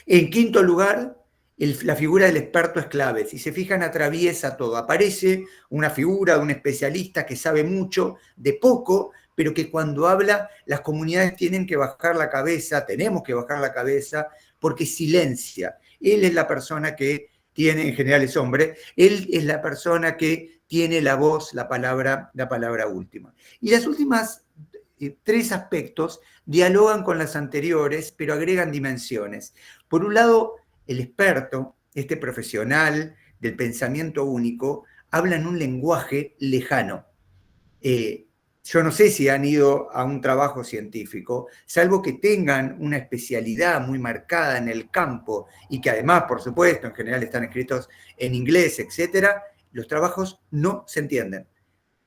En quinto lugar, la figura del experto es clave. Si se fijan, atraviesa todo. Aparece una figura de un especialista que sabe mucho de poco, pero que cuando habla, las comunidades tienen que bajar la cabeza, tenemos que bajar la cabeza, porque silencia. Él es la persona que tiene, en general es hombre, él es la persona que tiene la voz, la palabra última. Y las últimas tres aspectos dialogan con las anteriores, pero agregan dimensiones. Por un lado, el experto, este profesional del pensamiento único, habla en un lenguaje lejano. Yo no sé si han ido a un trabajo científico, salvo que tengan una especialidad muy marcada en el campo y que además, por supuesto, en general están escritos en inglés, etc., los trabajos no se entienden.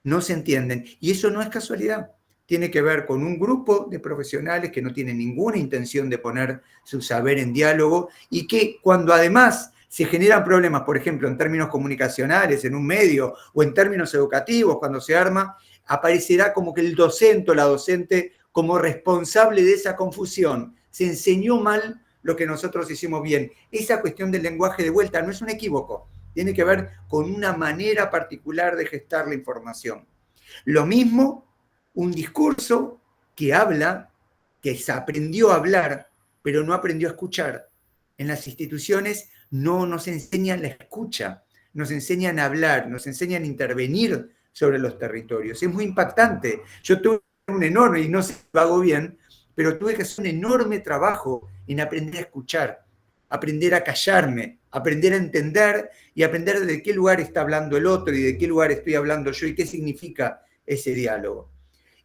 No se entienden. Y eso no es casualidad. Tiene que ver con un grupo de profesionales que no tienen ninguna intención de poner su saber en diálogo y que cuando además se generan problemas, por ejemplo, en términos comunicacionales, en un medio, o en términos educativos, cuando se arma, aparecerá como que el docente o la docente como responsable de esa confusión. Se enseñó mal lo que nosotros hicimos bien. Esa cuestión del lenguaje de vuelta no es un equívoco, tiene que ver con una manera particular de gestar la información. Lo mismo, un discurso que habla, que se aprendió a hablar, pero no aprendió a escuchar. En las instituciones no nos enseñan la escucha, nos enseñan a hablar, nos enseñan a intervenir sobre los territorios. Es muy impactante. Yo tuve un enorme, y no sé si lo hago bien, pero tuve que hacer un enorme trabajo en aprender a escuchar, aprender a callarme, aprender a entender y aprender de qué lugar está hablando el otro y de qué lugar estoy hablando yo y qué significa ese diálogo.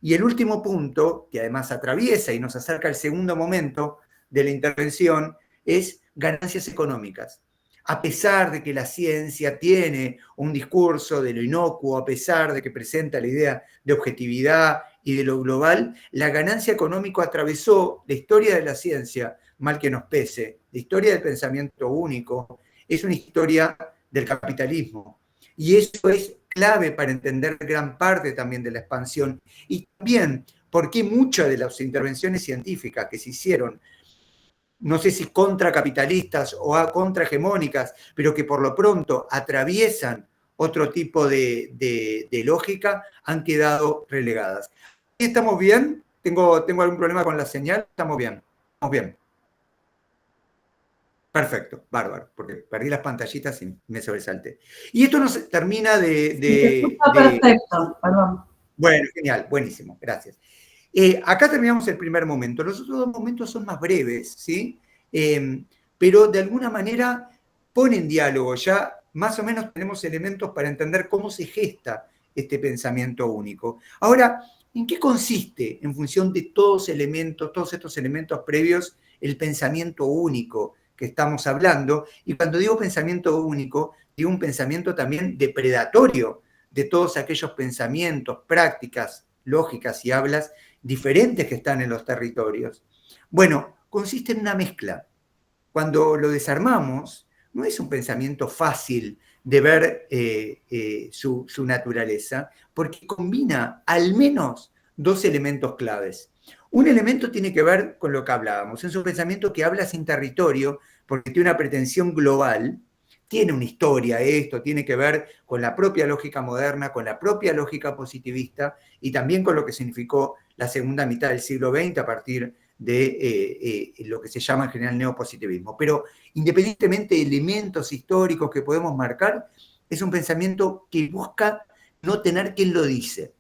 Y el último punto, que además atraviesa y nos acerca al segundo momento de la intervención, es ganancias económicas. A pesar de que la ciencia tiene un discurso de lo inocuo, a pesar de que presenta la idea de objetividad y de lo global, la ganancia económica atravesó la historia de la ciencia, mal que nos pese. La historia del pensamiento único es una historia del capitalismo. Y eso es clave para entender gran parte también de la expansión. Y también porque muchas de las intervenciones científicas que se hicieron, no sé si contracapitalistas o contrahegemónicas, pero que por lo pronto atraviesan otro tipo de lógica han quedado relegadas. ¿Estamos bien? ¿Tengo algún problema con la señal? ¿Estamos bien? ¿Estamos bien? Perfecto, bárbaro, porque perdí las pantallitas y me sobresalté. Y esto nos termina Está perfecto, perdón. Bueno, genial, buenísimo, gracias. Acá terminamos el primer momento. Los otros dos momentos son más breves, ¿sí? Pero de alguna manera ponen diálogo. Ya más o menos tenemos elementos para entender cómo se gesta este pensamiento único. Ahora, ¿en qué consiste, en función de todos estos elementos previos, el pensamiento único que estamos hablando? Y cuando digo pensamiento único, digo un pensamiento también depredatorio de todos aquellos pensamientos, prácticas, lógicas y hablas diferentes que están en los territorios. Bueno, consiste en una mezcla. Cuando lo desarmamos, no es un pensamiento fácil de ver su naturaleza, porque combina al menos dos elementos claves. Un elemento tiene que ver con lo que hablábamos. Es un pensamiento que habla sin territorio, porque tiene una pretensión global, tiene una historia esto, tiene que ver con la propia lógica moderna, con la propia lógica positivista y también con lo que significó la segunda mitad del siglo XX a partir de lo que se llama en general neopositivismo. Pero independientemente de elementos históricos que podemos marcar, es un pensamiento que busca no tener quien lo dice,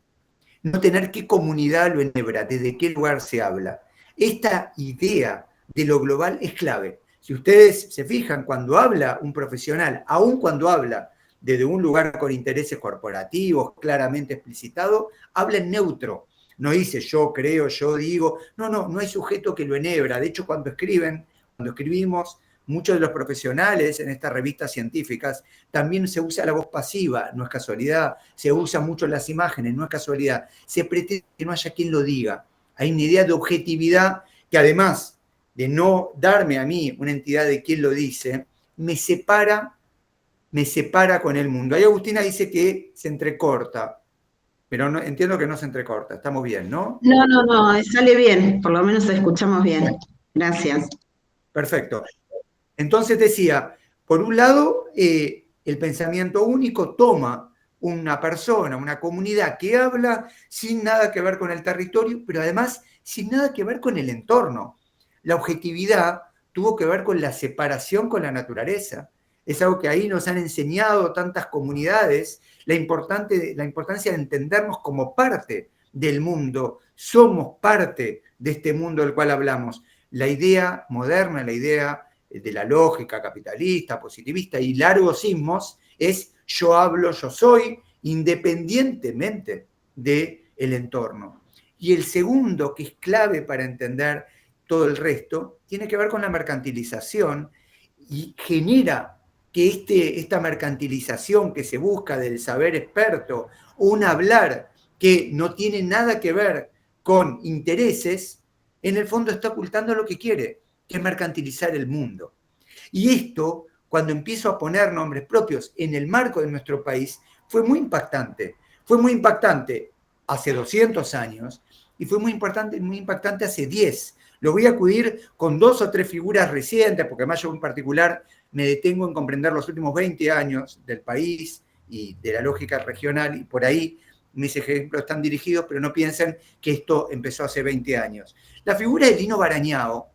no tener qué comunidad lo enhebra, desde qué lugar se habla. Esta idea de lo global es clave. Si ustedes se fijan, cuando habla un profesional, aun cuando habla desde un lugar con intereses corporativos claramente explicitado, habla en neutro. No dice yo creo, yo digo. No hay sujeto que lo enhebra. De hecho, cuando escribimos, muchos de los profesionales en estas revistas científicas, también se usa la voz pasiva, no es casualidad. Se usan mucho las imágenes, no es casualidad. Se pretende que no haya quien lo diga. Hay una idea de objetividad que, además de no darme a mí una entidad de quien lo dice, me separa con el mundo. Ahí Agustina dice que se entrecorta, pero no, entiendo que no se entrecorta. Estamos bien, ¿no? No, sale bien, por lo menos escuchamos bien. Gracias. Perfecto. Entonces decía, por un lado, el pensamiento único toma una persona, una comunidad que habla sin nada que ver con el territorio, pero además sin nada que ver con el entorno. La objetividad tuvo que ver con la separación con la naturaleza. Es algo que ahí nos han enseñado tantas comunidades, la importancia de entendernos como parte del mundo. Somos parte de este mundo del cual hablamos. La idea moderna, la idea de la lógica capitalista, positivista y largos sismos es yo hablo, yo soy, independientemente del entorno. Y el segundo, que es clave para entender todo el resto, tiene que ver con la mercantilización y genera que esta mercantilización que se busca del saber experto, un hablar que no tiene nada que ver con intereses, en el fondo está ocultando lo que quiere, que es mercantilizar el mundo. Y esto, cuando empiezo a poner nombres propios en el marco de nuestro país, fue muy impactante. Fue muy impactante hace 200 años y fue muy impactante hace 10. Lo voy a acudir con 2 o 3 figuras recientes, porque además yo en particular me detengo en comprender los últimos 20 años del país y de la lógica regional, y por ahí mis ejemplos están dirigidos, pero no piensen que esto empezó hace 20 años. La figura de Lino Barañao,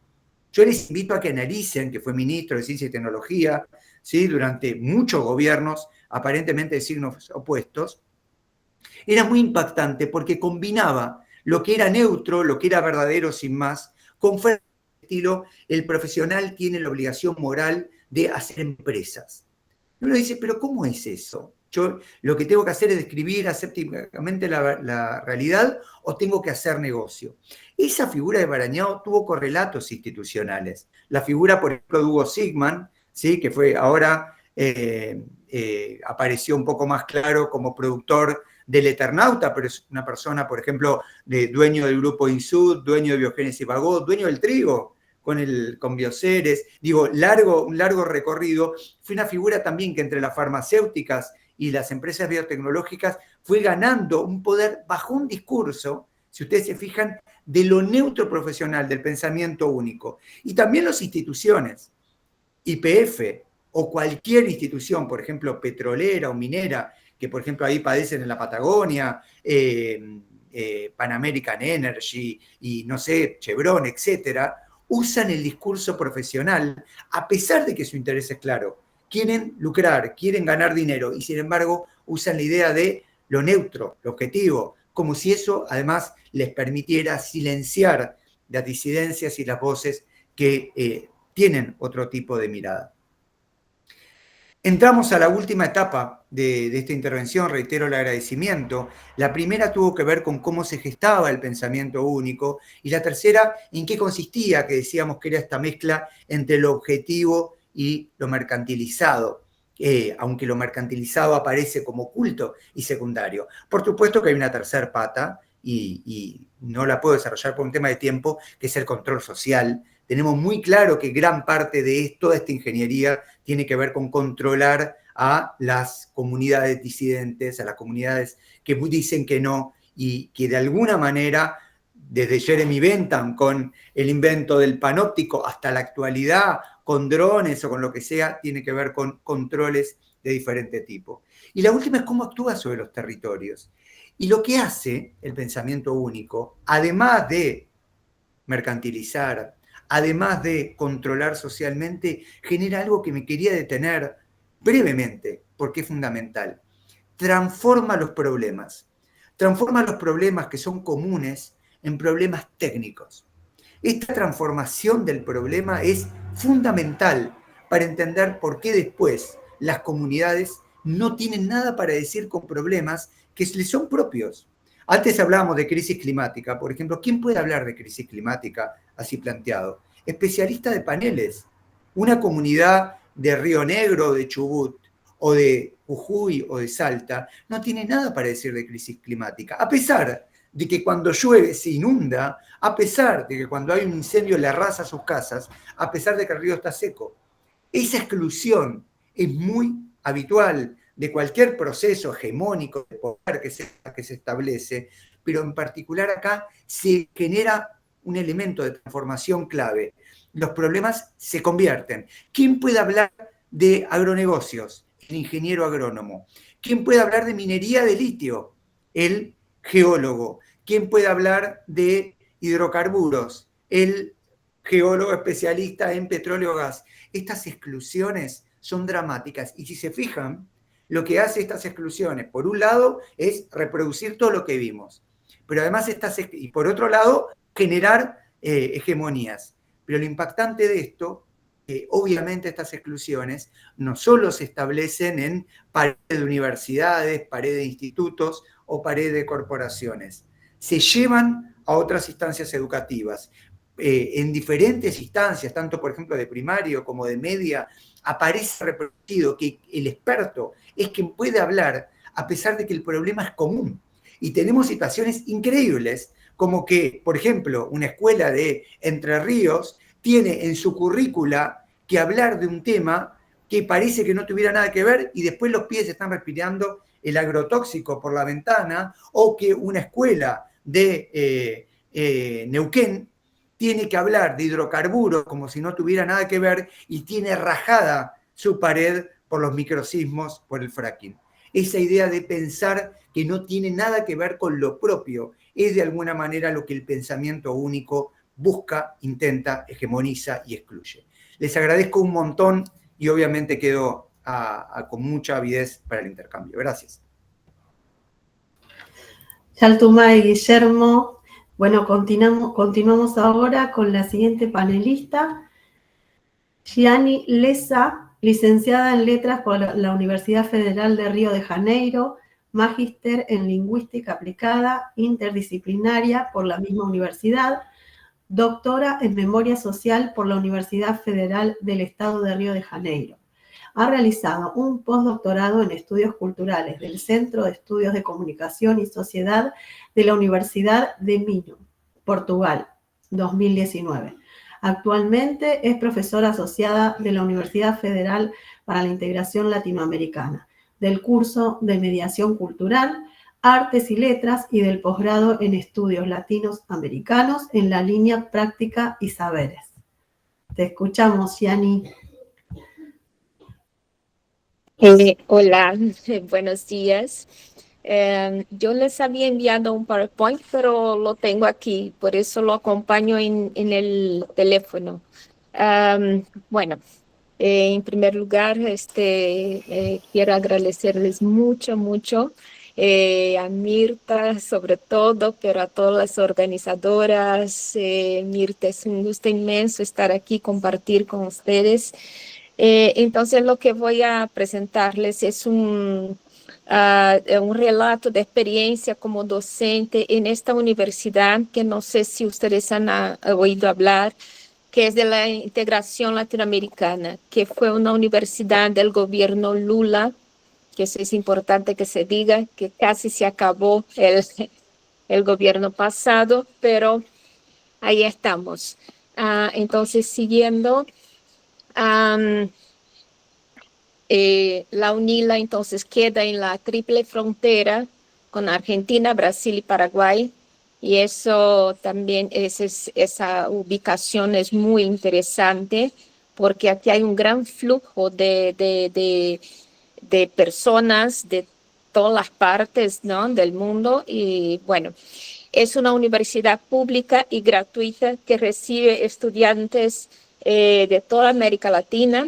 yo les invito a que analicen, que fue ministro de Ciencia y Tecnología, ¿sí? Durante muchos gobiernos, aparentemente de signos opuestos, era muy impactante porque combinaba lo que era neutro, lo que era verdadero sin más, con frases de estilo, el profesional tiene la obligación moral de hacer empresas. Y uno dice, pero ¿cómo es eso? Yo lo que tengo que hacer es describir asépticamente la realidad o tengo que hacer negocio. Esa figura de Barañao tuvo correlatos institucionales. La figura, por ejemplo, de Hugo Sigman, ¿sí? Que fue ahora apareció un poco más claro como productor del Eternauta, pero es una persona, por ejemplo, dueño del grupo Insud, dueño de Biogénesis Vagó, dueño del trigo con Bioceres. Digo, un largo recorrido. Fue una figura también que entre las farmacéuticas y las empresas biotecnológicas fue ganando un poder bajo un discurso, si ustedes se fijan, de lo neutro profesional, del pensamiento único. Y también las instituciones, YPF, o cualquier institución, por ejemplo, petrolera o minera, que por ejemplo ahí padecen en la Patagonia, Pan American Energy y no sé, Chevron, etcétera, usan el discurso profesional, a pesar de que su interés es claro. Quieren lucrar, quieren ganar dinero y sin embargo usan la idea de lo neutro, lo objetivo, como si eso además les permitiera silenciar las disidencias y las voces que tienen otro tipo de mirada. Entramos a la última etapa de esta intervención, reitero el agradecimiento. La primera tuvo que ver con cómo se gestaba el pensamiento único y la tercera en qué consistía, que decíamos que era esta mezcla entre lo objetivo y lo mercantilizado, aunque lo mercantilizado aparece como oculto y secundario. Por supuesto que hay una tercera pata y no la puedo desarrollar por un tema de tiempo, que es el control social. Tenemos muy claro que gran parte de toda esta ingeniería tiene que ver con controlar a las comunidades disidentes, a las comunidades que dicen que no y que de alguna manera, desde Jeremy Bentham con el invento del panóptico hasta la actualidad, con drones o con lo que sea, tiene que ver con controles de diferente tipo. Y la última es cómo actúa sobre los territorios. Y lo que hace el pensamiento único, además de mercantilizar, además de controlar socialmente, genera algo que me quería detener brevemente, porque es fundamental. Transforma los problemas. Transforma los problemas que son comunes en problemas técnicos. Esta transformación del problema es fundamental para entender por qué después las comunidades no tienen nada para decir con problemas que les son propios. Antes hablábamos de crisis climática, por ejemplo. ¿Quién puede hablar de crisis climática así planteado? Especialista de paneles. Una comunidad de Río Negro, de Chubut, o de Jujuy, o de Salta, no tiene nada para decir de crisis climática, a pesar de que cuando llueve se inunda, a pesar de que cuando hay un incendio le arrasa sus casas, a pesar de que el río está seco. Esa exclusión es muy habitual de cualquier proceso hegemónico de poder que se establece, pero en particular acá se genera un elemento de transformación clave. Los problemas se convierten. ¿Quién puede hablar de agronegocios? El ingeniero agrónomo. ¿Quién puede hablar de minería de litio? El geólogo. ¿Quién puede hablar de hidrocarburos? El geólogo especialista en petróleo o gas. Estas exclusiones son dramáticas y si se fijan, lo que hace estas exclusiones, por un lado, es reproducir todo lo que vimos, pero además y por otro lado, generar hegemonías. Pero lo impactante de esto, obviamente estas exclusiones no solo se establecen en paredes de universidades, paredes de institutos o paredes de corporaciones, se llevan a otras instancias educativas. En diferentes instancias, tanto por ejemplo de primario como de media, aparece reproducido que el experto es quien puede hablar a pesar de que el problema es común. Y tenemos situaciones increíbles, como que, por ejemplo, una escuela de Entre Ríos tiene en su currícula que hablar de un tema que parece que no tuviera nada que ver y después los pibes están respirando el agrotóxico por la ventana, o que una escuela de Neuquén tiene que hablar de hidrocarburos como si no tuviera nada que ver y tiene rajada su pared por los microsismos, por el fracking. Esa idea de pensar que no tiene nada que ver con lo propio es de alguna manera lo que el pensamiento único busca, intenta, hegemoniza y excluye. Les agradezco un montón y obviamente quedo con mucha avidez para el intercambio. Gracias. Yaltumay, Guillermo. Bueno, continuamos ahora con la siguiente panelista, Gianni Lessa, licenciada en Letras por la Universidad Federal de Río de Janeiro, magíster en Lingüística Aplicada Interdisciplinaria por la misma universidad, doctora en Memoria Social por la Universidad Federal del Estado de Río de Janeiro. Ha realizado un postdoctorado en Estudios Culturales del Centro de Estudios de Comunicación y Sociedad de la Universidad de Minho, Portugal, 2019. Actualmente es profesora asociada de la Universidad Federal para la Integración Latinoamericana, del curso de Mediación Cultural, Artes y Letras y del posgrado en Estudios Latinos Americanos en la línea Práctica y Saberes. Te escuchamos, Gianni. Hola, buenos días. Yo les había enviado un PowerPoint, pero lo tengo aquí, por eso lo acompaño en el teléfono. Bueno, en primer lugar, quiero agradecerles mucho a Mirta sobre todo, pero a todas las organizadoras. Mirta, es un gusto inmenso estar aquí, compartir con ustedes. Entonces, lo que voy a presentarles es un relato de experiencia como docente en esta universidad, que no sé si ustedes han oído hablar, que es de la integración latinoamericana, que fue una universidad del gobierno Lula, que eso es importante que se diga, que casi se acabó el gobierno pasado, pero ahí estamos. Entonces, siguiendo, la UNILA entonces queda en la triple frontera con Argentina, Brasil y Paraguay, y eso también, esa ubicación es muy interesante, porque aquí hay un gran flujo de personas de todas las partes, ¿no?, del mundo. Y bueno, es una universidad pública y gratuita que recibe estudiantes de toda América Latina.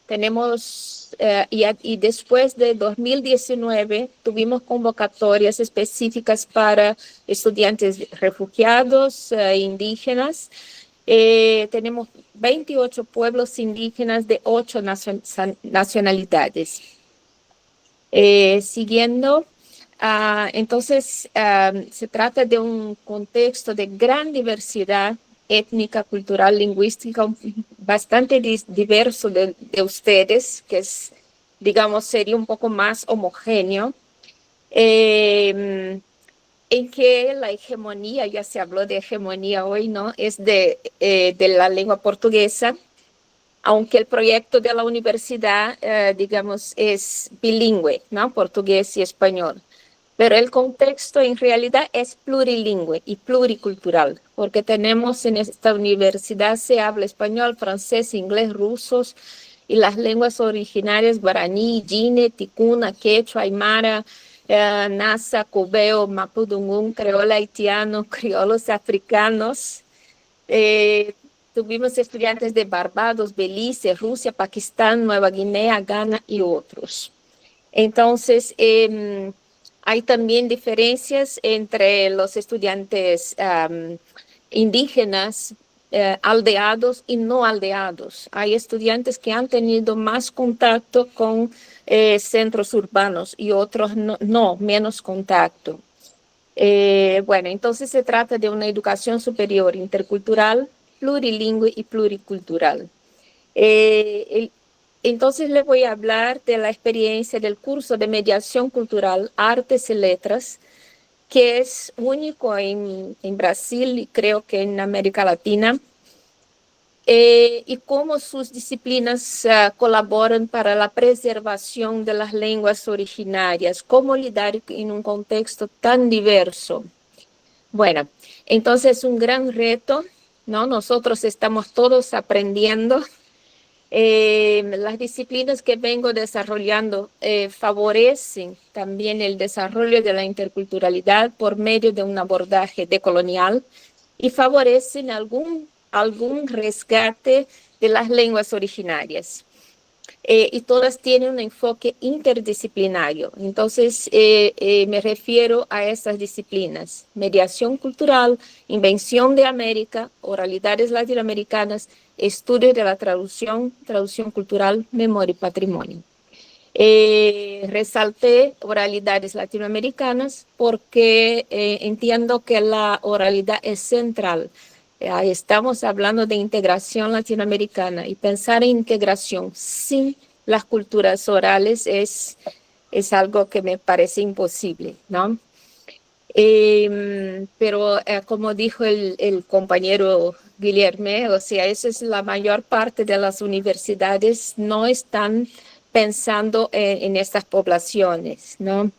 Tenemos, y después de 2019, tuvimos convocatorias específicas para estudiantes refugiados, indígenas. Tenemos 28 pueblos indígenas de 8 nacionalidades. Siguiendo, entonces, se trata de un contexto de gran diversidad étnica, cultural, lingüística, bastante diverso de ustedes, que es, digamos, sería un poco más homogéneo, en que la hegemonía, ya se habló de hegemonía hoy, ¿no?, es de la lengua portuguesa, aunque el proyecto de la universidad, digamos, es bilingüe, ¿no?, portugués y español. Pero el contexto en realidad es plurilingüe y pluricultural, porque tenemos en esta universidad, se habla español, francés, inglés, rusos, y las lenguas originarias guaraní, jine, ticuna, quechua, aymara, nasa, cubeo, mapudungún, creola haitiano, criollos africanos. Tuvimos estudiantes de Barbados, Belice, Rusia, Pakistán, Nueva Guinea, Ghana y otros. Entonces, hay también diferencias entre los estudiantes indígenas, aldeados y no aldeados. Hay estudiantes que han tenido más contacto con centros urbanos y otros no, menos contacto. Bueno, entonces se trata de una educación superior intercultural, plurilingüe y pluricultural. Entonces les voy a hablar de la experiencia del curso de mediación cultural, artes y letras, que es único en Brasil y creo que en América Latina, y cómo sus disciplinas colaboran para la preservación de las lenguas originarias, cómo lidar en un contexto tan diverso. Bueno, entonces es un gran reto, ¿no? Nosotros estamos todos aprendiendo. Las disciplinas que vengo desarrollando favorecen también el desarrollo de la interculturalidad por medio de un abordaje decolonial y favorecen algún rescate de las lenguas originarias. Y todas tienen un enfoque interdisciplinario. Entonces, me refiero a estas disciplinas: mediación cultural, invención de América, oralidades latinoamericanas, estudio de la traducción cultural, memoria y patrimonio. Resalté oralidades latinoamericanas porque entiendo que la oralidad es central. Estamos hablando de integración latinoamericana y pensar en integración sin las culturas orales es algo que me parece imposible, ¿no? Pero como dijo el compañero Guilherme, o sea, esa es la mayor parte de las universidades no están pensando en estas poblaciones, ¿no?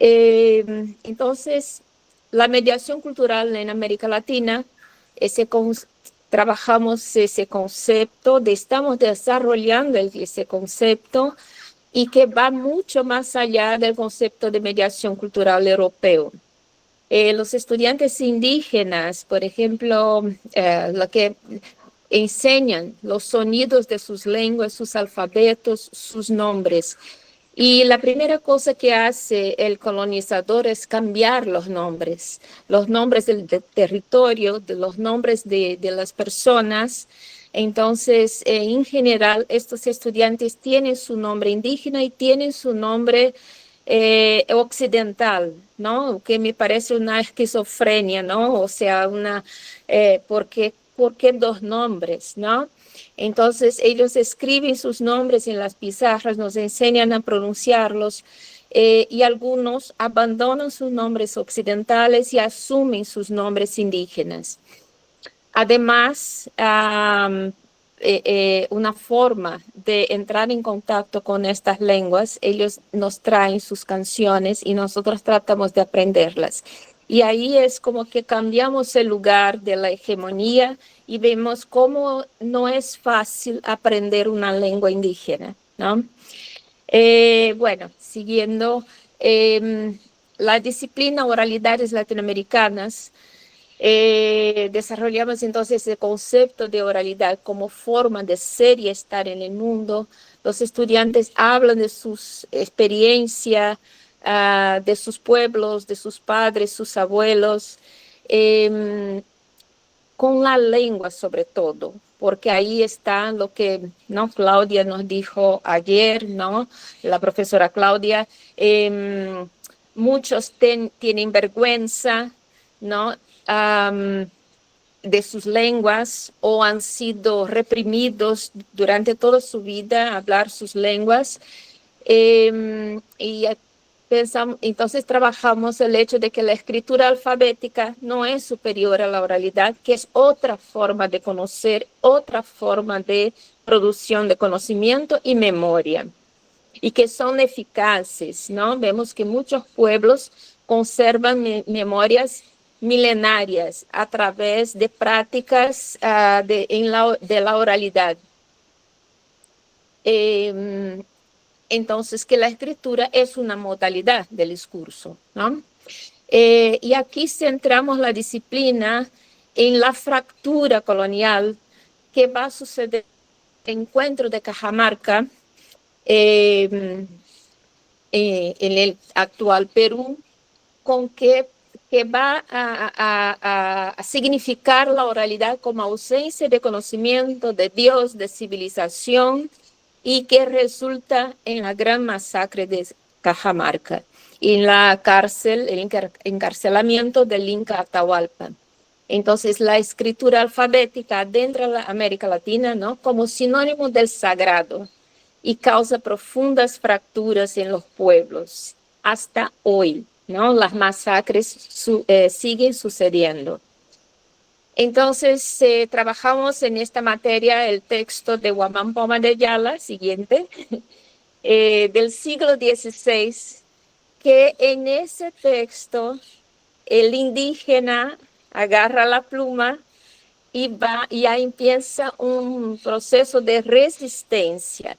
Entonces, la mediación cultural en América Latina, trabajamos ese concepto, estamos desarrollando ese concepto y que va mucho más allá del concepto de mediación cultural europeo. Los estudiantes indígenas, por ejemplo, lo que enseñan los sonidos de sus lenguas, sus alfabetos, sus nombres. Y la primera cosa que hace el colonizador es cambiar los nombres del territorio, de los nombres de las personas. Entonces, en general, estos estudiantes tienen su nombre indígena y tienen su nombre occidental, ¿no? Que me parece una esquizofrenia, ¿no? O sea, ¿por qué dos nombres, no? Entonces, ellos escriben sus nombres en las pizarras, nos enseñan a pronunciarlos, y algunos abandonan sus nombres occidentales y asumen sus nombres indígenas. Además, una forma de entrar en contacto con estas lenguas, ellos nos traen sus canciones y nosotros tratamos de aprenderlas. Y ahí es como que cambiamos el lugar de la hegemonía y vemos cómo no es fácil aprender una lengua indígena, ¿no? Bueno, siguiendo, la disciplina oralidades latinoamericanas, desarrollamos entonces el concepto de oralidad como forma de ser y estar en el mundo. Los estudiantes hablan de sus experiencias, de sus pueblos, de sus padres, sus abuelos, con la lengua sobre todo, porque ahí está lo que, ¿no? Claudia nos dijo ayer, ¿no? La profesora Claudia, muchos tienen vergüenza, ¿no? De sus lenguas o han sido reprimidos durante toda su vida a hablar sus lenguas. Y entonces trabajamos el hecho de que la escritura alfabética no es superior a la oralidad, que es otra forma de conocer, otra forma de producción de conocimiento y memoria, y que son eficaces, ¿no? Vemos que muchos pueblos conservan memorias milenarias a través de prácticas de la oralidad. Entonces, que la escritura es una modalidad del discurso, ¿no? Y aquí centramos la disciplina en la fractura colonial que va a suceder en el encuentro de Cajamarca, en el actual Perú, con que va a significar la oralidad como ausencia de conocimiento de Dios, de civilización, y que resulta en la gran masacre de Cajamarca, en la cárcel, el encarcelamiento del Inca Atahualpa. Entonces, la escritura alfabética adentra a América Latina, ¿no? Como sinónimo del sagrado y causa profundas fracturas en los pueblos hasta hoy, ¿no? Las masacres siguen sucediendo. Entonces, trabajamos en esta materia el texto de Guamán Poma de Ayala, siguiente, del siglo XVI, que en ese texto el indígena agarra la pluma y ahí empieza un proceso de resistencia,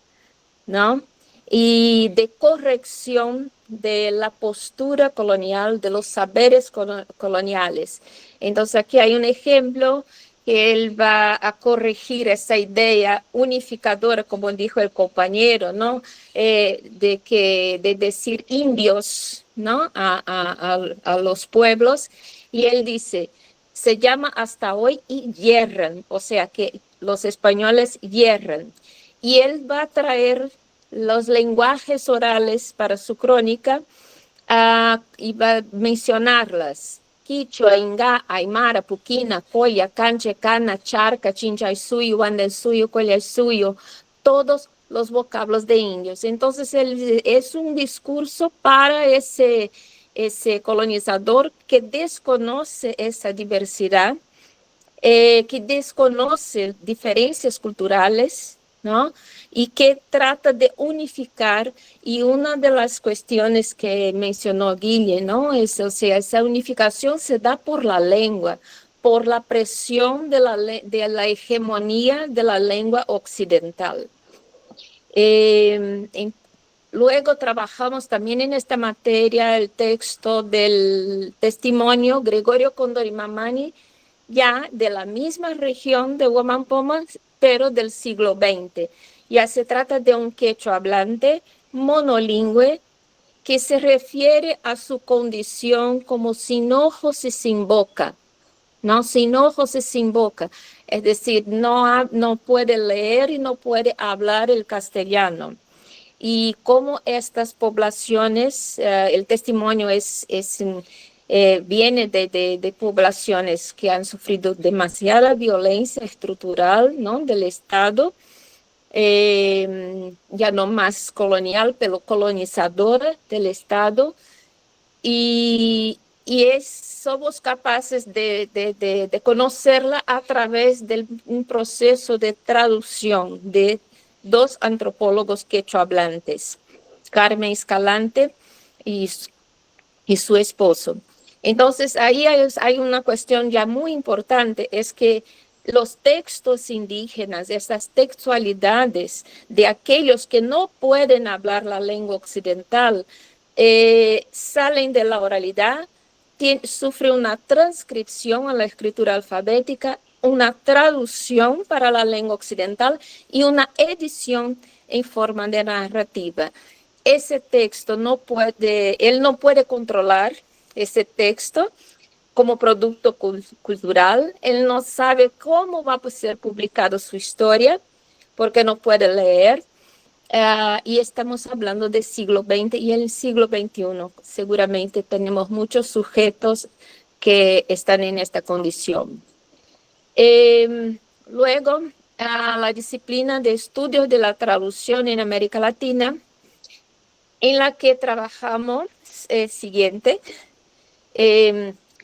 ¿no? Y de corrección de la postura colonial, de los saberes coloniales. Entonces aquí hay un ejemplo que él va a corregir esa idea unificadora, como dijo el compañero, ¿no? De decir indios, ¿no? A los pueblos, y él dice, se llama hasta hoy y hierran, o sea que los españoles hierran, y él va a traer los lenguajes orales para su crónica, y va a mencionarlas: Quichua, Ingá, Aymara, Puquina, Colla, Canche, Cana, Charca, Chinchaysuyo, Wandensuyo, Collasuyo, todos los vocablos de indios. Entonces, es un discurso para ese colonizador que desconoce esa diversidad, que desconoce diferencias culturales, ¿no? Y que trata de unificar, y una de las cuestiones que mencionó Guille, ¿no? O sea, esa unificación se da por la lengua, por la presión de la hegemonía de la lengua occidental. Luego trabajamos también en esta materia el texto del testimonio Gregorio Kondorimamani, ya de la misma región de Huamantoma, pero del siglo XX. Ya se trata de un quechua hablante monolingüe que se refiere a su condición como sin ojos y sin boca, ¿no? Sin ojos y sin boca. Es decir, no puede leer y no puede hablar el castellano. Y cómo estas poblaciones, el testimonio viene de poblaciones que han sufrido demasiada violencia estructural, ¿no? Del Estado, ya no más colonial, pero colonizadora del Estado, y somos capaces de conocerla a través de un proceso de traducción de dos antropólogos quechohablantes, Carmen Escalante y su esposo. Entonces, ahí hay una cuestión ya muy importante, es que los textos indígenas, esas textualidades de aquellos que no pueden hablar la lengua occidental, salen de la oralidad, sufre una transcripción a la escritura alfabética, una traducción para la lengua occidental y una edición en forma de narrativa. Ese texto él no puede controlar ese texto como producto cultural, él no sabe cómo va a ser publicado su historia, porque no puede leer, y estamos hablando del siglo XX y el siglo XXI. Seguramente tenemos muchos sujetos que están en esta condición. Luego, la disciplina de estudios de la traducción en América Latina, en la que trabajamos siguiente,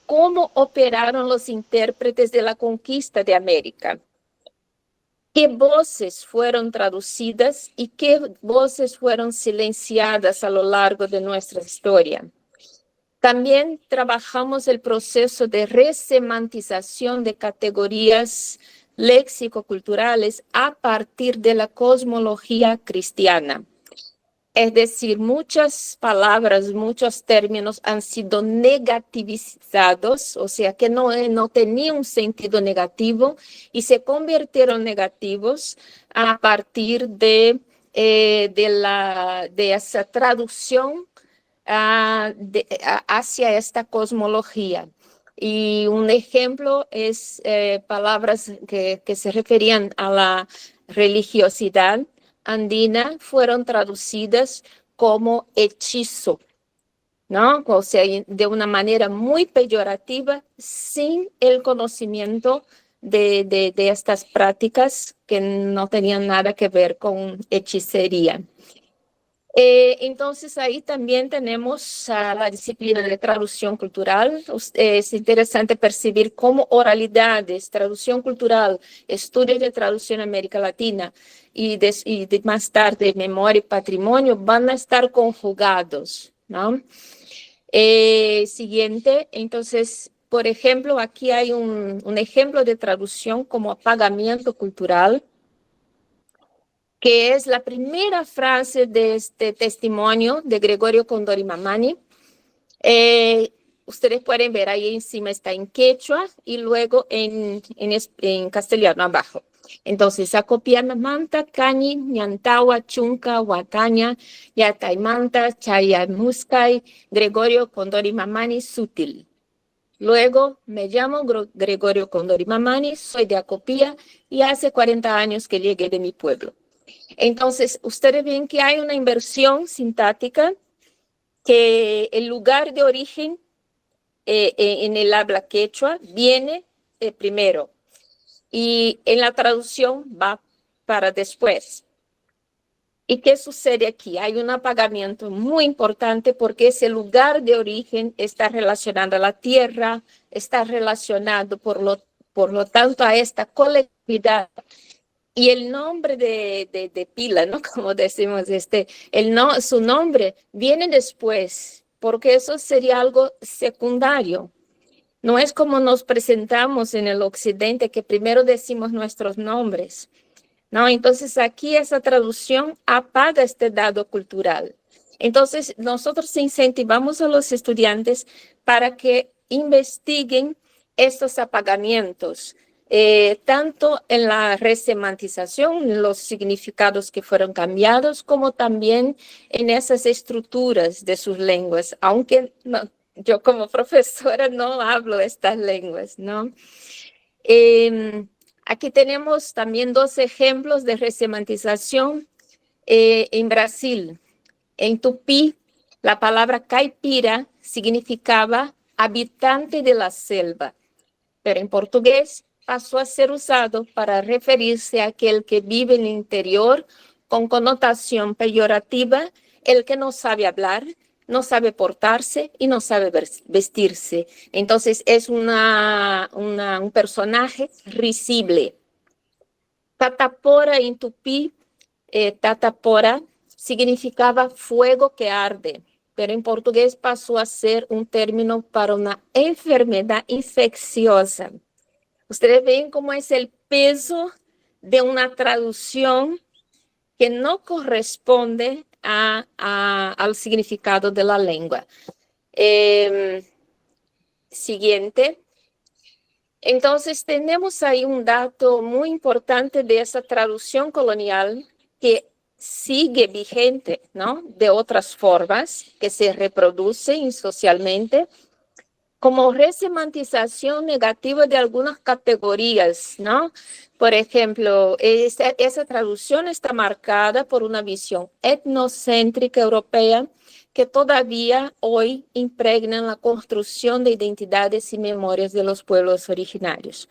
cómo operaron los intérpretes de la conquista de América, qué voces fueron traducidas y qué voces fueron silenciadas a lo largo de nuestra historia. También trabajamos el proceso de resemantización de categorías léxico-culturales a partir de la cosmología cristiana. Es decir, muchas palabras, muchos términos han sido negativizados, o sea, que no tenían un sentido negativo y se convirtieron negativos a partir de esa traducción hacia esta cosmología. Y un ejemplo es palabras que se referían a la religiosidad andina fueron traducidas como hechizo, ¿no? O sea, de una manera muy peyorativa, sin el conocimiento de estas prácticas que no tenían nada que ver con hechicería. Entonces, ahí también tenemos la disciplina de traducción cultural. Es interesante percibir cómo oralidades, traducción cultural, estudios de traducción en América Latina y más tarde memoria y patrimonio van a estar conjugados, ¿no? Siguiente, entonces, por ejemplo, aquí hay un ejemplo de traducción como apagamiento cultural, que es la primera frase de este testimonio de Gregorio Kondorimamani. Ustedes pueden ver ahí encima está en quechua y luego en castellano abajo. Entonces, acopiana manta, cañi, ñantawa, chunca, huataña, yataimanta, chayamuscay, Gregorio Kondorimamani Sutil. Luego, me llamo Gregorio Kondorimamani, soy de Acopía y hace 40 años que llegué de mi pueblo. Entonces, ustedes ven que hay una inversión sintáctica, que el lugar de origen en el habla quechua viene primero y en la traducción va para después. ¿Y qué sucede aquí? Hay un apagamiento muy importante porque ese lugar de origen está relacionado a la tierra, está relacionado por lo tanto a esta colectividad. Y el nombre de pila, ¿no? Como decimos, su nombre viene después, porque eso sería algo secundario. No es como nos presentamos en el occidente, que primero decimos nuestros nombres. ¿no? Entonces aquí esa traducción apaga este dado cultural. Entonces nosotros incentivamos a los estudiantes para que investiguen estos apagamientos, tanto en la resemantización, en los significados que fueron cambiados, como también en esas estructuras de sus lenguas, aunque yo como profesora no hablo estas lenguas, ¿no? Aquí tenemos también 2 ejemplos de resemantización en Brasil. En tupí, la palabra caipira significaba habitante de la selva, pero en portugués pasó a ser usado para referirse a aquel que vive en el interior con connotación peyorativa, el que no sabe hablar, no sabe portarse y no sabe vestirse. Entonces es un personaje risible. Tatapora en tupí, tatapora significaba fuego que arde, pero en portugués pasó a ser un término para una enfermedad infecciosa. Ustedes ven cómo es el peso de una traducción que no corresponde al significado de la lengua. Siguiente. Entonces, tenemos ahí un dato muy importante de esa traducción colonial que sigue vigente, ¿no? De otras formas que se reproducen socialmente, como resemantización negativa de algunas categorías, ¿no? Por ejemplo, esa traducción está marcada por una visión etnocéntrica europea que todavía hoy impregnan la construcción de identidades y memorias de los pueblos originarios.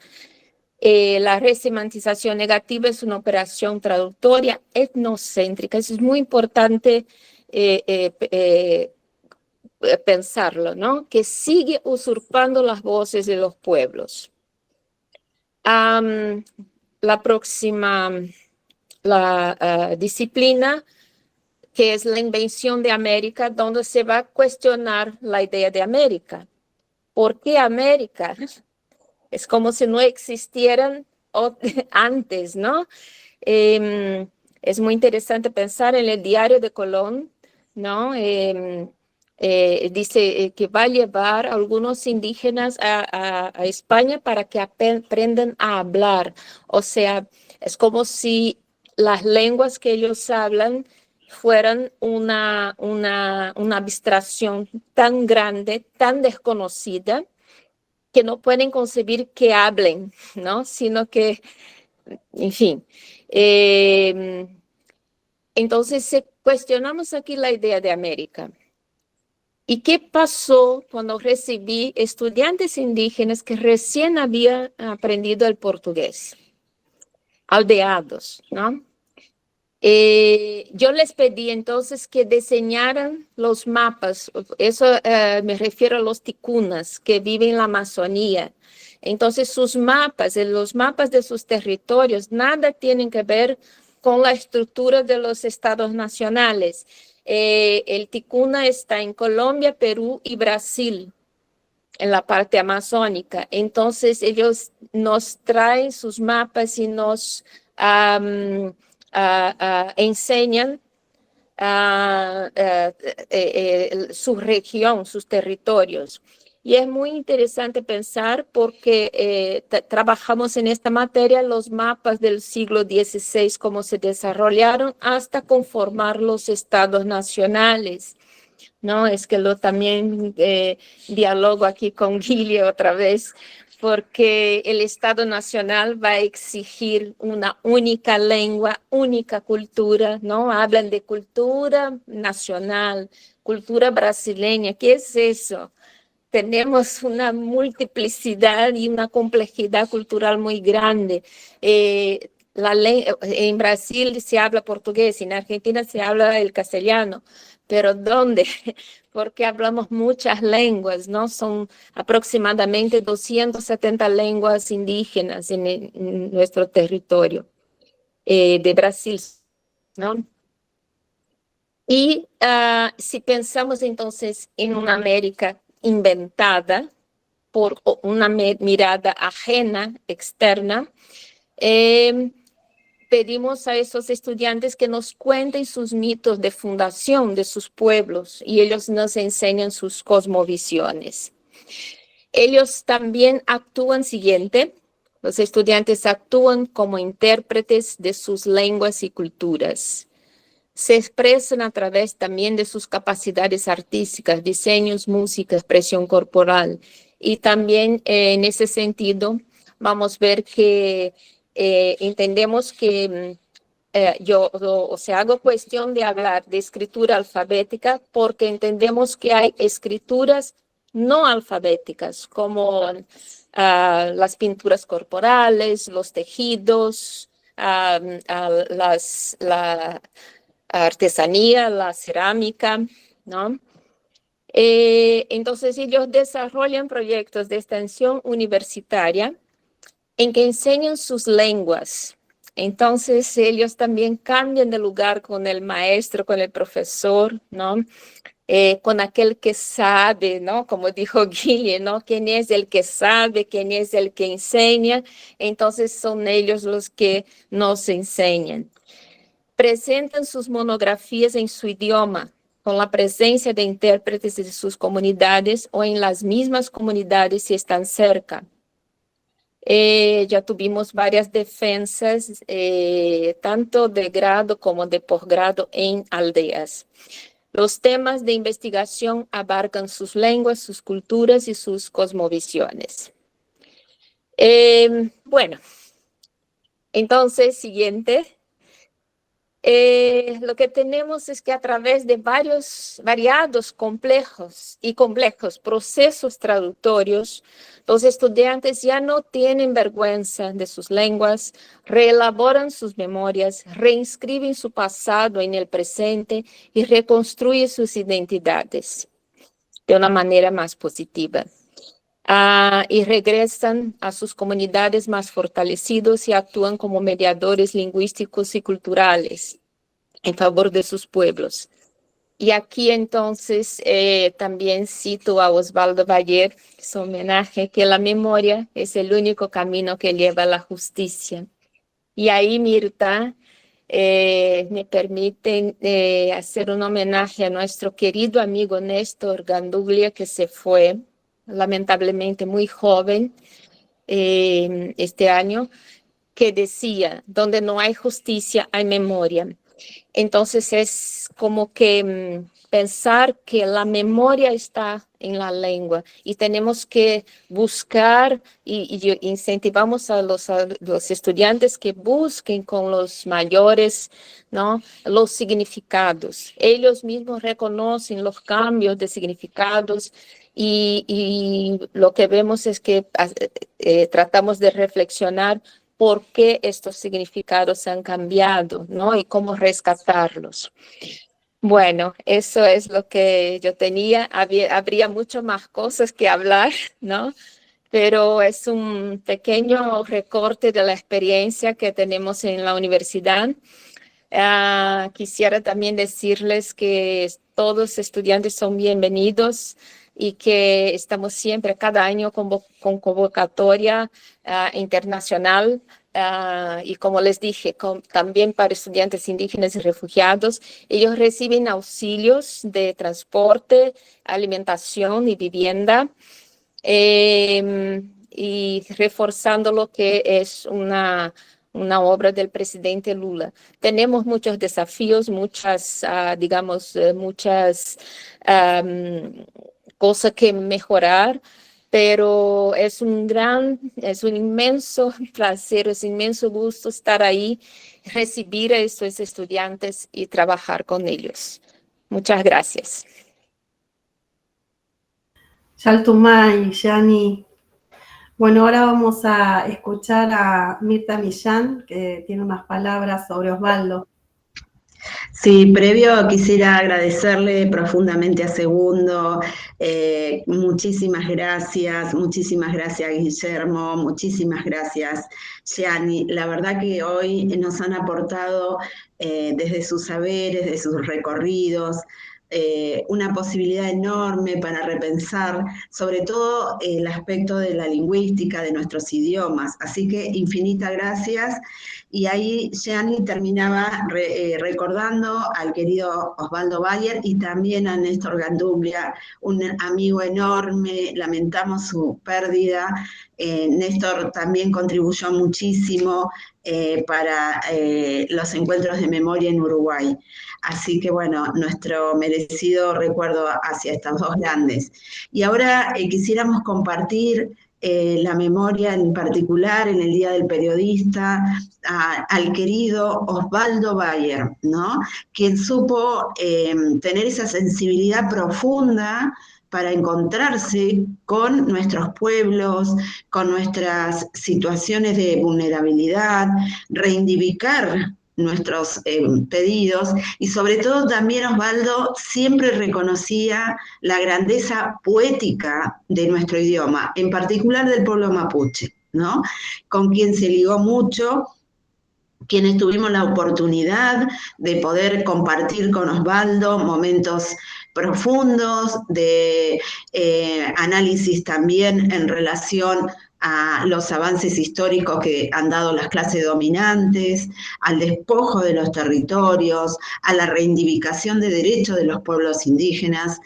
La resemantización negativa es una operación traductoria etnocéntrica. Eso es muy importante pensarlo, ¿no? Que sigue usurpando las voces de los pueblos. La próxima disciplina, que es la invención de América, donde se va a cuestionar la idea de América. ¿Por qué América? Es como si no existieran antes, ¿no? Es muy interesante pensar en el diario de Colón, ¿no? Dice que va a llevar a algunos indígenas a España para que aprendan a hablar. O sea, es como si las lenguas que ellos hablan fueran una abstracción tan grande, tan desconocida, que no pueden concebir que hablen, ¿no? Sino que, en fin. Entonces, cuestionamos aquí la idea de América. ¿Y qué pasó cuando recibí estudiantes indígenas que recién habían aprendido el portugués? Aldeados, ¿no? Yo les pedí entonces que diseñaran los mapas, eso me refiero a los ticunas que viven en la Amazonía. Entonces sus mapas, los mapas de sus territorios, nada tienen que ver con la estructura de los estados nacionales. El ticuna está en Colombia, Perú y Brasil, en la parte amazónica. Entonces ellos nos traen sus mapas y nos enseñan su región, sus territorios. Y es muy interesante pensar porque trabajamos en esta materia los mapas del siglo XVI, cómo se desarrollaron hasta conformar los estados nacionales, ¿no? Es que también dialogo aquí con Guille otra vez, porque el Estado Nacional va a exigir una única lengua, única cultura, ¿no? Hablan de cultura nacional, cultura brasileña. ¿Qué es eso? Tenemos una multiplicidad y una complejidad cultural muy grande. En Brasil se habla portugués, en Argentina se habla el castellano, pero ¿dónde? Porque hablamos muchas lenguas, ¿no? Son aproximadamente 270 lenguas indígenas en nuestro territorio de Brasil, ¿no? Y si pensamos entonces en una América inventada por una mirada ajena, externa, pedimos a esos estudiantes que nos cuenten sus mitos de fundación de sus pueblos y ellos nos enseñan sus cosmovisiones. Ellos también actúan siguiente. Los estudiantes actúan como intérpretes de sus lenguas y culturas. Se expresan a través también de sus capacidades artísticas, diseños, música, expresión corporal. Y también en ese sentido vamos a ver que entendemos que hago cuestión de hablar de escritura alfabética porque entendemos que hay escrituras no alfabéticas, como las pinturas corporales, los tejidos, la artesanía, la cerámica, ¿no? Entonces ellos desarrollan proyectos de extensión universitaria en que enseñan sus lenguas. Entonces ellos también cambian de lugar con el maestro, con el profesor, ¿no? Con aquel que sabe, ¿no? Como dijo Guille, ¿no? ¿Quién es el que sabe? ¿Quién es el que enseña? Entonces son ellos los que nos enseñan. Presentan sus monografías en su idioma, con la presencia de intérpretes de sus comunidades o en las mismas comunidades si están cerca. Ya tuvimos varias defensas, tanto de grado como de posgrado en aldeas. Los temas de investigación abarcan sus lenguas, sus culturas y sus cosmovisiones. Bueno, entonces, siguiente. Lo que tenemos es que a través de variados complejos procesos traductorios, los estudiantes ya no tienen vergüenza de sus lenguas, reelaboran sus memorias, reinscriben su pasado en el presente y reconstruyen sus identidades de una manera más positiva. Y regresan a sus comunidades más fortalecidos y actúan como mediadores lingüísticos y culturales en favor de sus pueblos. Y aquí entonces también cito a Osvaldo Bayer, su homenaje, que la memoria es el único camino que lleva a la justicia. Y ahí Mirta me permite hacer un homenaje a nuestro querido amigo Néstor Ganduglia, que se fue lamentablemente muy joven este año, que decía, donde no hay justicia, hay memoria. Entonces es como que pensar que la memoria está en la lengua y tenemos que buscar y incentivamos a los estudiantes que busquen con los mayores, ¿no? Los significados. Ellos mismos reconocen los cambios de significados y lo que vemos es que tratamos de reflexionar por qué estos significados han cambiado, ¿no? Y cómo rescatarlos. Bueno, eso es lo que yo tenía. Habría mucho más cosas que hablar, ¿no? Pero es un pequeño recorte de la experiencia que tenemos en la universidad. Quisiera también decirles que todos los estudiantes son bienvenidos y que estamos siempre, cada año, con convocatoria internacional. Y como les dije, también para estudiantes indígenas y refugiados, ellos reciben auxilios de transporte, alimentación y vivienda, y reforzando lo que es una obra del presidente Lula. Tenemos muchos desafíos, muchas cosas que mejorar, pero es un inmenso placer, es un inmenso gusto estar ahí, recibir a estos estudiantes y trabajar con ellos. Muchas gracias. Yaltumay, Yani. Bueno, ahora vamos a escuchar a Mirta Millán, que tiene unas palabras sobre Osvaldo. Sí, previo quisiera agradecerle profundamente a Segundo, muchísimas gracias Guillermo, muchísimas gracias Yani. La verdad que hoy nos han aportado desde sus saberes, de sus recorridos, una posibilidad enorme para repensar, sobre todo el aspecto de la lingüística de nuestros idiomas. Así que infinitas gracias. y ahí Gianni terminaba recordando al querido Osvaldo Bayer y también a Néstor Ganduglia, un amigo enorme, lamentamos su pérdida. Néstor también contribuyó muchísimo para los encuentros de memoria en Uruguay. Así que bueno, nuestro merecido recuerdo hacia estos dos grandes. Y ahora quisiéramos compartir la memoria en particular en el Día del Periodista al querido Osvaldo Bayer, ¿no? Quien supo tener esa sensibilidad profunda para encontrarse con nuestros pueblos, con nuestras situaciones de vulnerabilidad, reivindicar nuestros pedidos, y sobre todo también Osvaldo siempre reconocía la grandeza poética de nuestro idioma, en particular del pueblo mapuche, ¿no? Con quien se ligó mucho, quienes tuvimos la oportunidad de poder compartir con Osvaldo momentos profundos de análisis también en relación a los avances históricos que han dado las clases dominantes, al despojo de los territorios, a la reivindicación de derechos de los pueblos indígenas.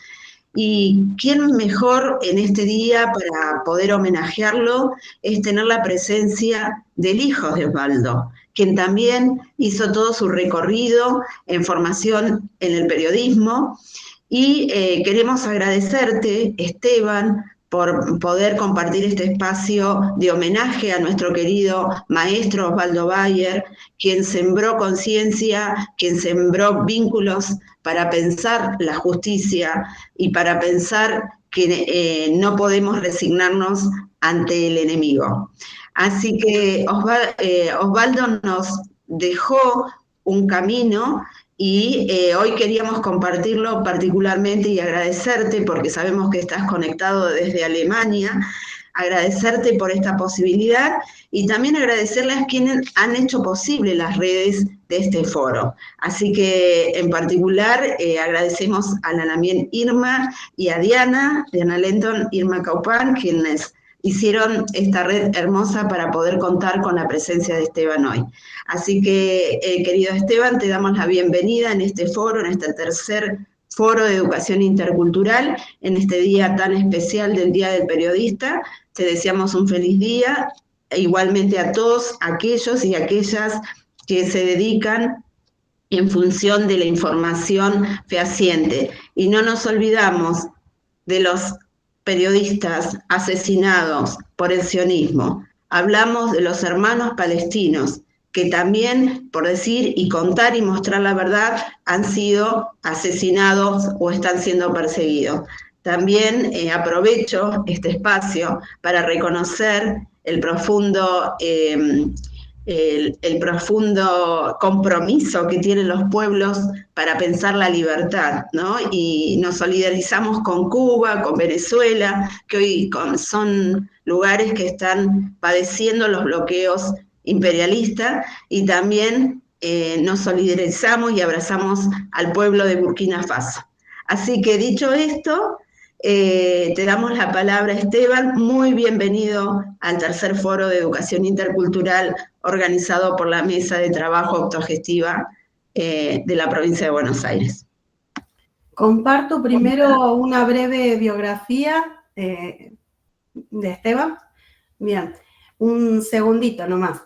Y quién mejor en este día para poder homenajearlo es tener la presencia del hijo de Osvaldo, quien también hizo todo su recorrido en formación en el periodismo. Y queremos agradecerte, Esteban, por poder compartir este espacio de homenaje a nuestro querido maestro Osvaldo Bayer, quien sembró conciencia, quien sembró vínculos para pensar la justicia y para pensar que no podemos resignarnos ante el enemigo. Así que Osvaldo nos dejó un camino y hoy queríamos compartirlo particularmente y agradecerte, porque sabemos que estás conectado desde Alemania, agradecerte por esta posibilidad y también agradecerles a quienes han hecho posible las redes de este foro. Así que en particular agradecemos a la también Irma y a Diana Lenton, Irma Caupán, quienes hicieron esta red hermosa para poder contar con la presencia de Esteban hoy. Así que, querido Esteban, te damos la bienvenida en este foro, en este tercer foro de educación intercultural, en este día tan especial del Día del Periodista. Te deseamos un feliz día, e igualmente a todos aquellos y aquellas que se dedican en función de la información fehaciente. Y no nos olvidamos de los periodistas asesinados por el sionismo. Hablamos de los hermanos palestinos, que también, por decir y contar y mostrar la verdad, han sido asesinados o están siendo perseguidos. También aprovecho este espacio para reconocer el profundo compromiso que tienen los pueblos para pensar la libertad, ¿no? Y nos solidarizamos con Cuba, con Venezuela, que hoy son lugares que están padeciendo los bloqueos imperialistas, y también nos solidarizamos y abrazamos al pueblo de Burkina Faso. Así que dicho esto, te damos la palabra, Esteban. Muy bienvenido al tercer foro de educación intercultural organizado por la Mesa de Trabajo Autogestiva de la provincia de Buenos Aires. Comparto primero una breve biografía de Esteban. Bien, un segundito nomás.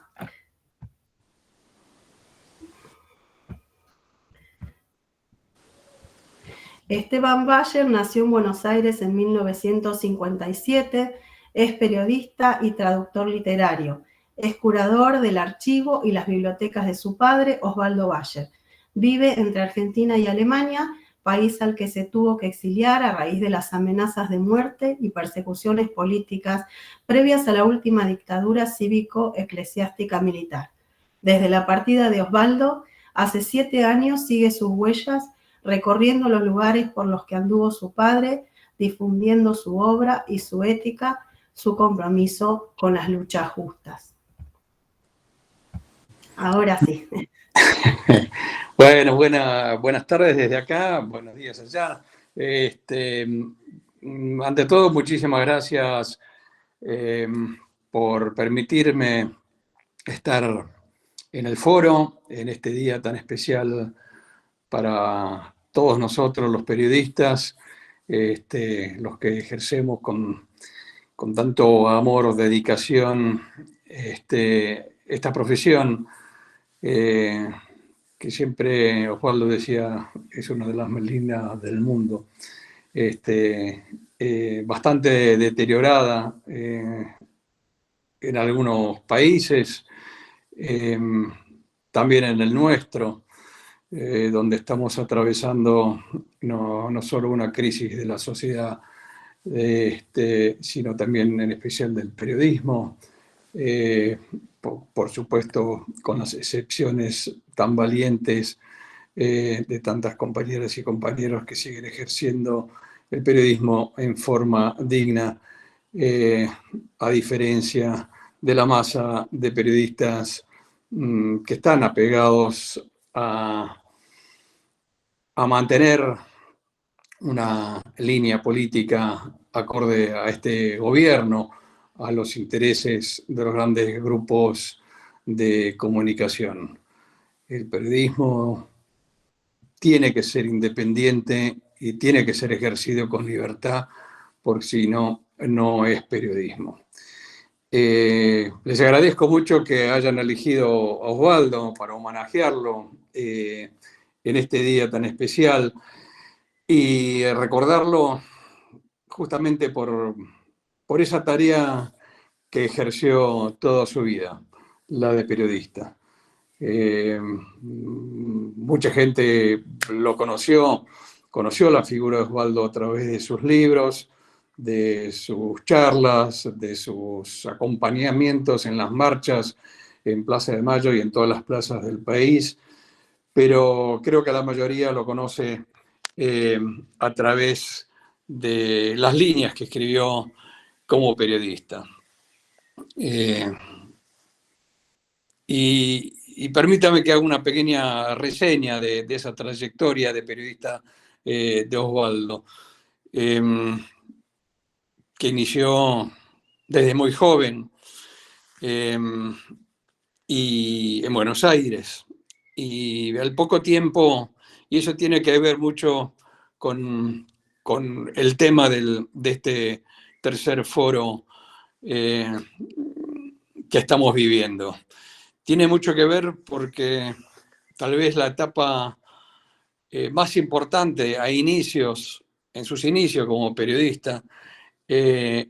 Esteban Bayer nació en Buenos Aires en 1957, es periodista y traductor literario. Es curador del archivo y las bibliotecas de su padre, Osvaldo Bayer. Vive entre Argentina y Alemania, país al que se tuvo que exiliar a raíz de las amenazas de muerte y persecuciones políticas previas a la última dictadura cívico-eclesiástica militar. Desde la partida de Osvaldo, hace 7 años sigue sus huellas recorriendo los lugares por los que anduvo su padre, difundiendo su obra y su ética, su compromiso con las luchas justas. Ahora sí. Bueno, buenas tardes desde acá, buenos días allá. Ante todo, muchísimas gracias por permitirme estar en el foro, en este día tan especial para todos nosotros los periodistas, los que ejercemos con tanto amor, dedicación, esta profesión, que siempre Osvaldo decía es una de las más lindas del mundo, bastante deteriorada en algunos países, también en el nuestro, donde estamos atravesando no solo una crisis de la sociedad, sino también en especial del periodismo, por supuesto con las excepciones tan valientes de tantas compañeras y compañeros que siguen ejerciendo el periodismo en forma digna, a diferencia de la masa de periodistas que están apegados a mantener una línea política acorde a este gobierno, a los intereses de los grandes grupos de comunicación. El periodismo tiene que ser independiente y tiene que ser ejercido con libertad, porque si no, no es periodismo. Les agradezco mucho que hayan elegido a Osvaldo para homenajearlo en este día tan especial y recordarlo justamente por esa tarea que ejerció toda su vida, la de periodista. Mucha gente lo conoció la figura de Osvaldo a través de sus libros, de sus charlas, de sus acompañamientos en las marchas en Plaza de Mayo y en todas las plazas del país, pero creo que la mayoría lo conoce a través de las líneas que escribió como periodista. Y permítame que haga una pequeña reseña de esa trayectoria de periodista de Osvaldo, que inició desde muy joven y en Buenos Aires. Y al poco tiempo, y eso tiene que ver mucho con el tema de este tercer foro que estamos viviendo. Tiene mucho que ver porque tal vez la etapa más importante en sus inicios como periodista,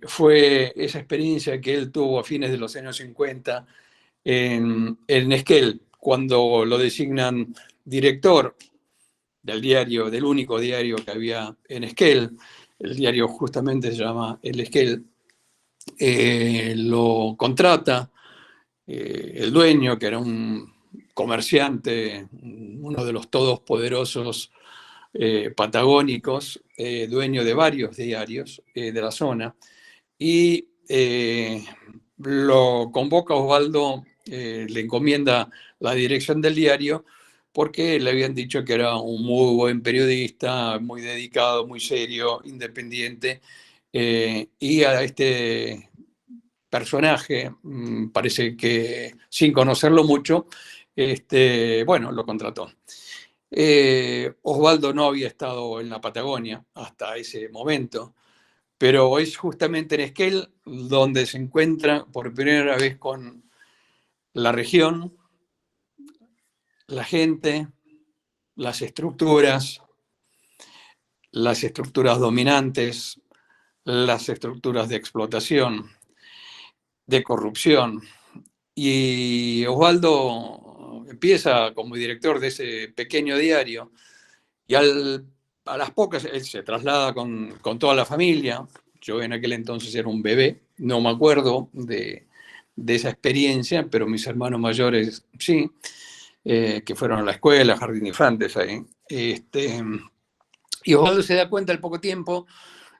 fue esa experiencia que él tuvo a fines de los años 50 en Esquel, cuando lo designan director del único diario que había en Esquel. El diario justamente se llama El Esquel. Lo contrata el dueño, que era un comerciante, uno de los todopoderosos patagónicos, dueño de varios diarios de la zona, y lo convoca a Osvaldo, le encomienda la dirección del diario, porque le habían dicho que era un muy buen periodista, muy dedicado, muy serio, independiente, y a este personaje, parece que sin conocerlo mucho, lo contrató. Osvaldo no había estado en la Patagonia hasta ese momento, pero es justamente en Esquel donde se encuentra por primera vez con la región, la gente, las estructuras dominantes, las estructuras de explotación, de corrupción. Y Osvaldo empieza como director de ese pequeño diario y a las pocas él se traslada con toda la familia. Yo en aquel entonces era un bebé, no me acuerdo de esa experiencia, pero mis hermanos mayores sí, que fueron a la escuela, Jardín de Infantes ahí. Y Osvaldo se da cuenta al poco tiempo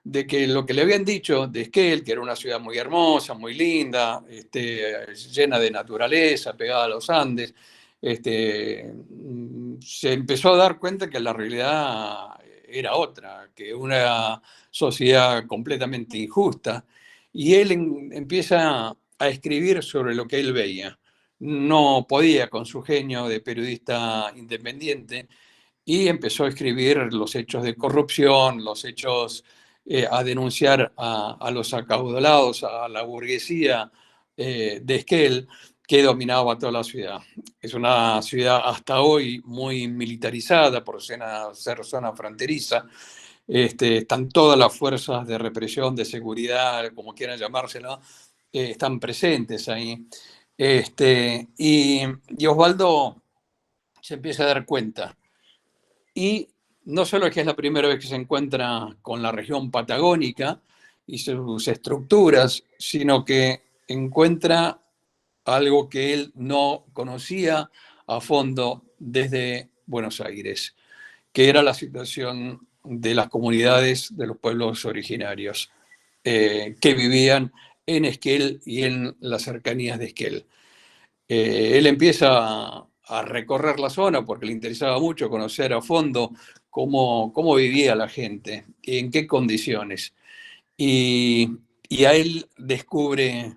de que lo que le habían dicho de Esquel, que era una ciudad muy hermosa, muy linda, llena de naturaleza, pegada a los Andes, se empezó a dar cuenta que la realidad era otra, que una sociedad completamente injusta, y él empieza a escribir sobre lo que él veía. no podía con su genio de periodista independiente y empezó a escribir los hechos de corrupción, los hechos, a denunciar a los acaudalados, a la burguesía de Esquel, que dominaba toda la ciudad. Es una ciudad hasta hoy muy militarizada por ser zona fronteriza. Están todas las fuerzas de represión, de seguridad, como quieran llamársela, están presentes ahí. Y Osvaldo se empieza a dar cuenta. Y no solo es que es la primera vez que se encuentra con la región patagónica y sus estructuras, sino que encuentra algo que él no conocía a fondo desde Buenos Aires, que era la situación de las comunidades de los pueblos originarios que vivían en Esquel y en las cercanías de Esquel. Él empieza a recorrer la zona porque le interesaba mucho conocer a fondo cómo vivía la gente, en qué condiciones. Y a él descubre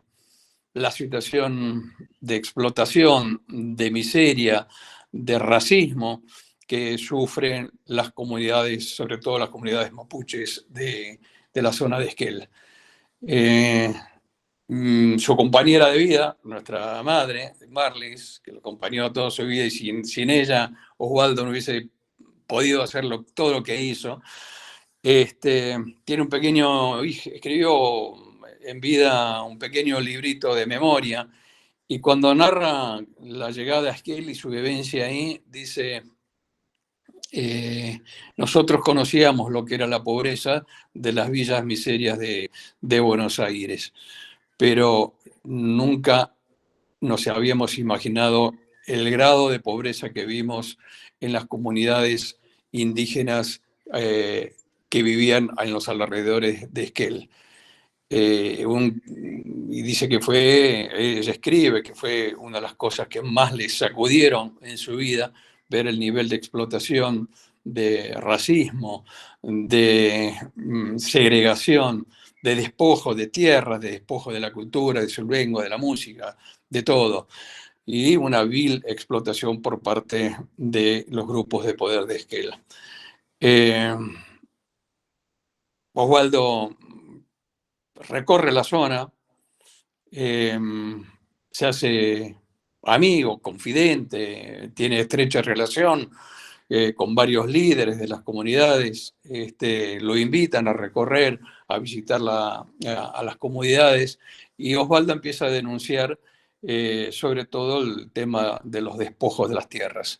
la situación de explotación, de miseria, de racismo que sufren las comunidades, sobre todo las comunidades mapuches de la zona de Esquel. Su compañera de vida, nuestra madre, Marlis, que lo acompañó toda su vida y sin ella Osvaldo no hubiese podido hacer todo lo que hizo, tiene un pequeño, escribió en vida un pequeño librito de memoria y cuando narra la llegada a Esquel y su vivencia ahí, dice, nosotros conocíamos lo que era la pobreza de las villas miserias de Buenos Aires, pero nunca nos habíamos imaginado el grado de pobreza que vimos en las comunidades indígenas que vivían en los alrededores de Esquel. Y dice que ella escribe que fue una de las cosas que más le sacudieron en su vida, ver el nivel de explotación, de racismo, de segregación, de despojo de tierras, de despojo de la cultura, de su lengua, de la música, de todo. Y una vil explotación por parte de los grupos de poder de Esquel. Osvaldo recorre la zona, se hace amigo, confidente, tiene estrecha relación con varios líderes de las comunidades, lo invitan a recorrer, a visitar a las comunidades, y Osvaldo empieza a denunciar sobre todo el tema de los despojos de las tierras.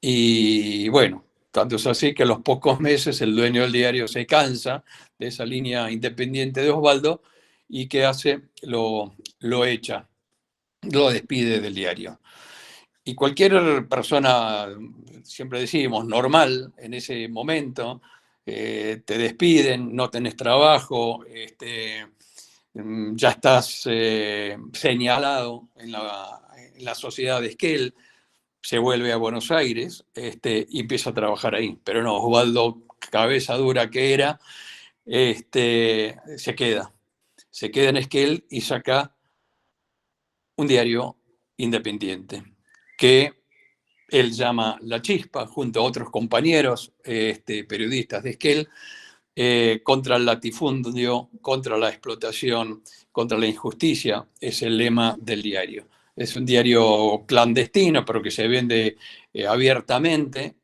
Y bueno, tanto es así que a los pocos meses el dueño del diario se cansa de esa línea independiente de Osvaldo y ¿qué hace? Lo echa, lo despide del diario. Y cualquier persona, siempre decimos, normal en ese momento, te despiden, no tenés trabajo, ya estás señalado en la sociedad de Esquel, se vuelve a Buenos Aires y empieza a trabajar ahí. Pero no, Osvaldo, cabeza dura que era, se queda en Esquel y saca un diario independiente que él llama La Chispa, junto a otros compañeros periodistas de Esquel, contra el latifundio, contra la explotación, contra la injusticia, es el lema del diario. Es un diario clandestino, pero que se vende abiertamente,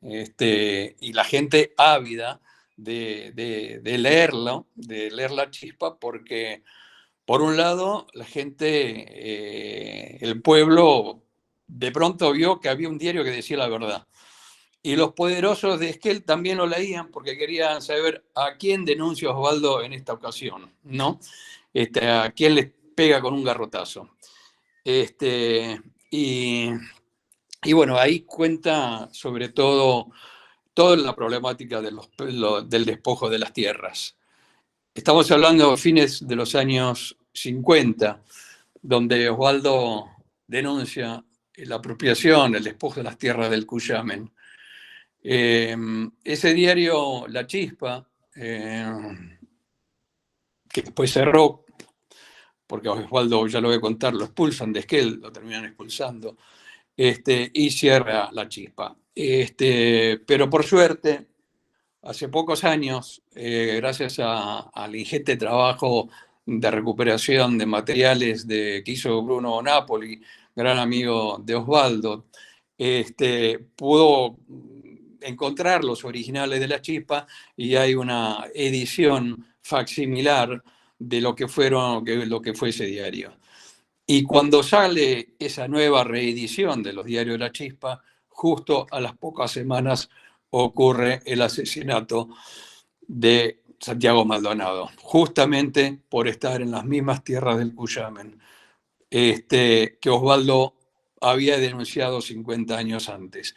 y la gente ávida de leerlo, de leer La Chispa, porque, por un lado, la gente, el pueblo, de pronto vio que había un diario que decía la verdad. Y los poderosos de Esquel también lo leían porque querían saber a quién denuncia Osvaldo en esta ocasión, ¿no? A quién les pega con un garrotazo. Y bueno, ahí cuenta sobre todo toda la problemática del despojo de las tierras. Estamos hablando de fines de los años 50, donde Osvaldo denuncia la apropiación, el despojo de las tierras del Cuyamen. Ese diario, La Chispa, que después cerró porque a Osvaldo, ya lo voy a contar, lo expulsan de Esquel, lo terminan expulsando, y cierra La Chispa. Pero por suerte, hace pocos años, gracias al ingente trabajo de recuperación de materiales que hizo Bruno Napoli, gran amigo de Osvaldo, pudo encontrar los originales de La Chispa y hay una edición facsimilar de lo que fue ese diario. Y cuando sale esa nueva reedición de los diarios de La Chispa, justo a las pocas semanas ocurre el asesinato de Santiago Maldonado, justamente por estar en las mismas tierras del Cuyamen, que Osvaldo había denunciado 50 años antes.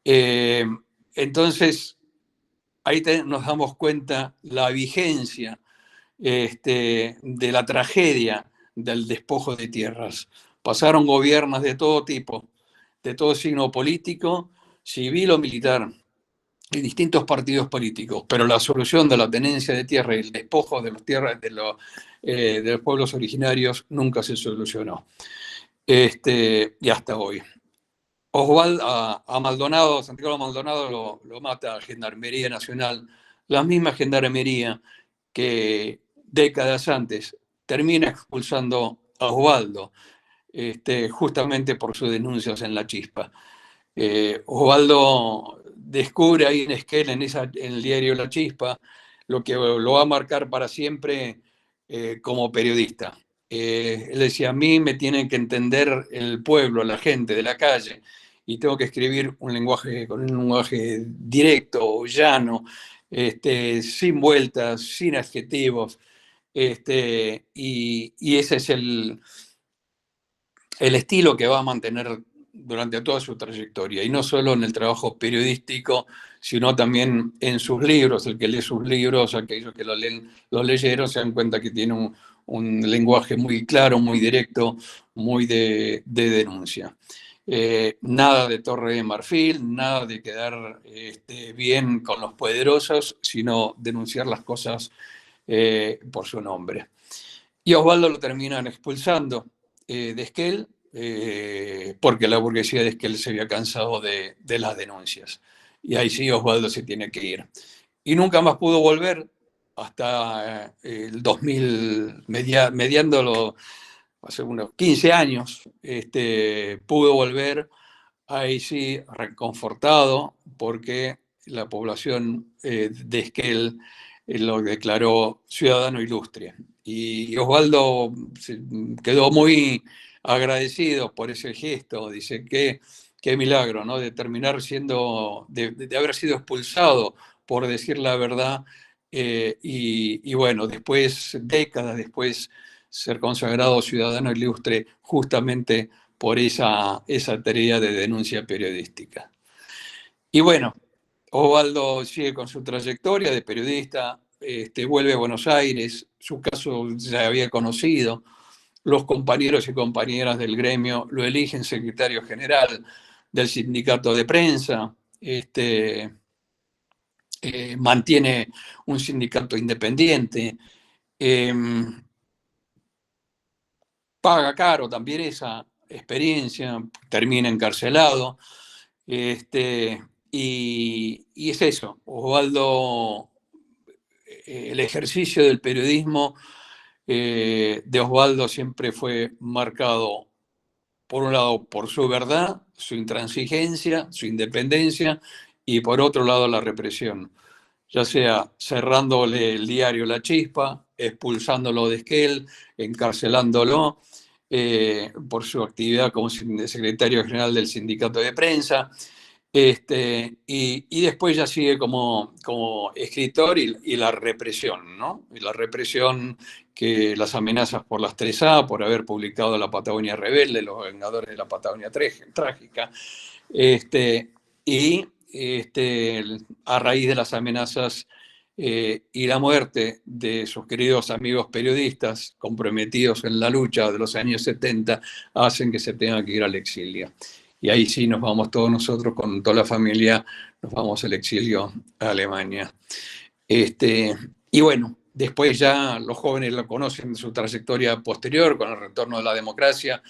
Entonces, ahí nos damos cuenta la vigencia de la tragedia del despojo de tierras. Pasaron gobiernos de todo tipo, de todo signo político, civil o militar, y distintos partidos políticos, pero la solución de la tenencia de tierra y el despojo de las tierras de los pueblos originarios nunca se solucionó. Y hasta hoy. Osvaldo, a Maldonado, Santiago Maldonado lo mata a Gendarmería Nacional, la misma Gendarmería que décadas antes termina expulsando a Osvaldo, justamente por sus denuncias en La Chispa. Osvaldo descubre ahí en Esquel, en el diario La Chispa, lo que lo va a marcar para siempre como periodista. Él decía, a mí me tienen que entender el pueblo, la gente de la calle, y tengo que escribir con un lenguaje directo, llano, sin vueltas, sin adjetivos, y ese es el estilo que va a mantener durante toda su trayectoria, y no solo en el trabajo periodístico, sino también en sus libros. El que lee sus libros, aquellos que los leyeron, se dan cuenta que tiene un lenguaje muy claro, muy directo, muy de denuncia. Nada de Torre de Marfil, nada de quedar bien con los poderosos, sino denunciar las cosas por su nombre. Y a Osvaldo lo terminan expulsando de Esquel, porque la burguesía de Esquel se había cansado de las denuncias. Y ahí sí Osvaldo se tiene que ir. Y nunca más pudo volver hasta el 2000, mediándolo hace unos 15 años, pudo volver, ahí sí reconfortado, porque la población de Esquel lo declaró ciudadano ilustre. Y Osvaldo quedó muy agradecido por ese gesto. Dice qué milagro, ¿no? De terminar de haber sido expulsado por decir la verdad, y bueno, décadas después, ser consagrado ciudadano ilustre justamente por esa tarea de denuncia periodística. Y bueno, Osvaldo sigue con su trayectoria de periodista, vuelve a Buenos Aires, su caso ya había conocido, los compañeros y compañeras del gremio lo eligen secretario general del sindicato de prensa, mantiene un sindicato independiente, paga caro también esa experiencia, termina encarcelado, y es eso. Osvaldo, el ejercicio del periodismo de Osvaldo siempre fue marcado, por un lado, por su verdad, su intransigencia, su independencia, y por otro lado, la represión, ya sea cerrándole el diario La Chispa, expulsándolo de Esquel, encarcelándolo por su actividad como secretario general del sindicato de prensa, y después ya sigue como escritor, y la represión, ¿no? Y la represión, que las amenazas por las 3A, por haber publicado La Patagonia Rebelde, Los Vengadores de la Patagonia Trágica, y a raíz de las amenazas y la muerte de sus queridos amigos periodistas comprometidos en la lucha de los años 70, hacen que se tenga que ir al exilio. Y ahí sí nos vamos todos nosotros, con toda la familia, nos vamos al exilio a Alemania. Y bueno, después ya los jóvenes lo conocen de su trayectoria posterior, con el retorno de la democracia,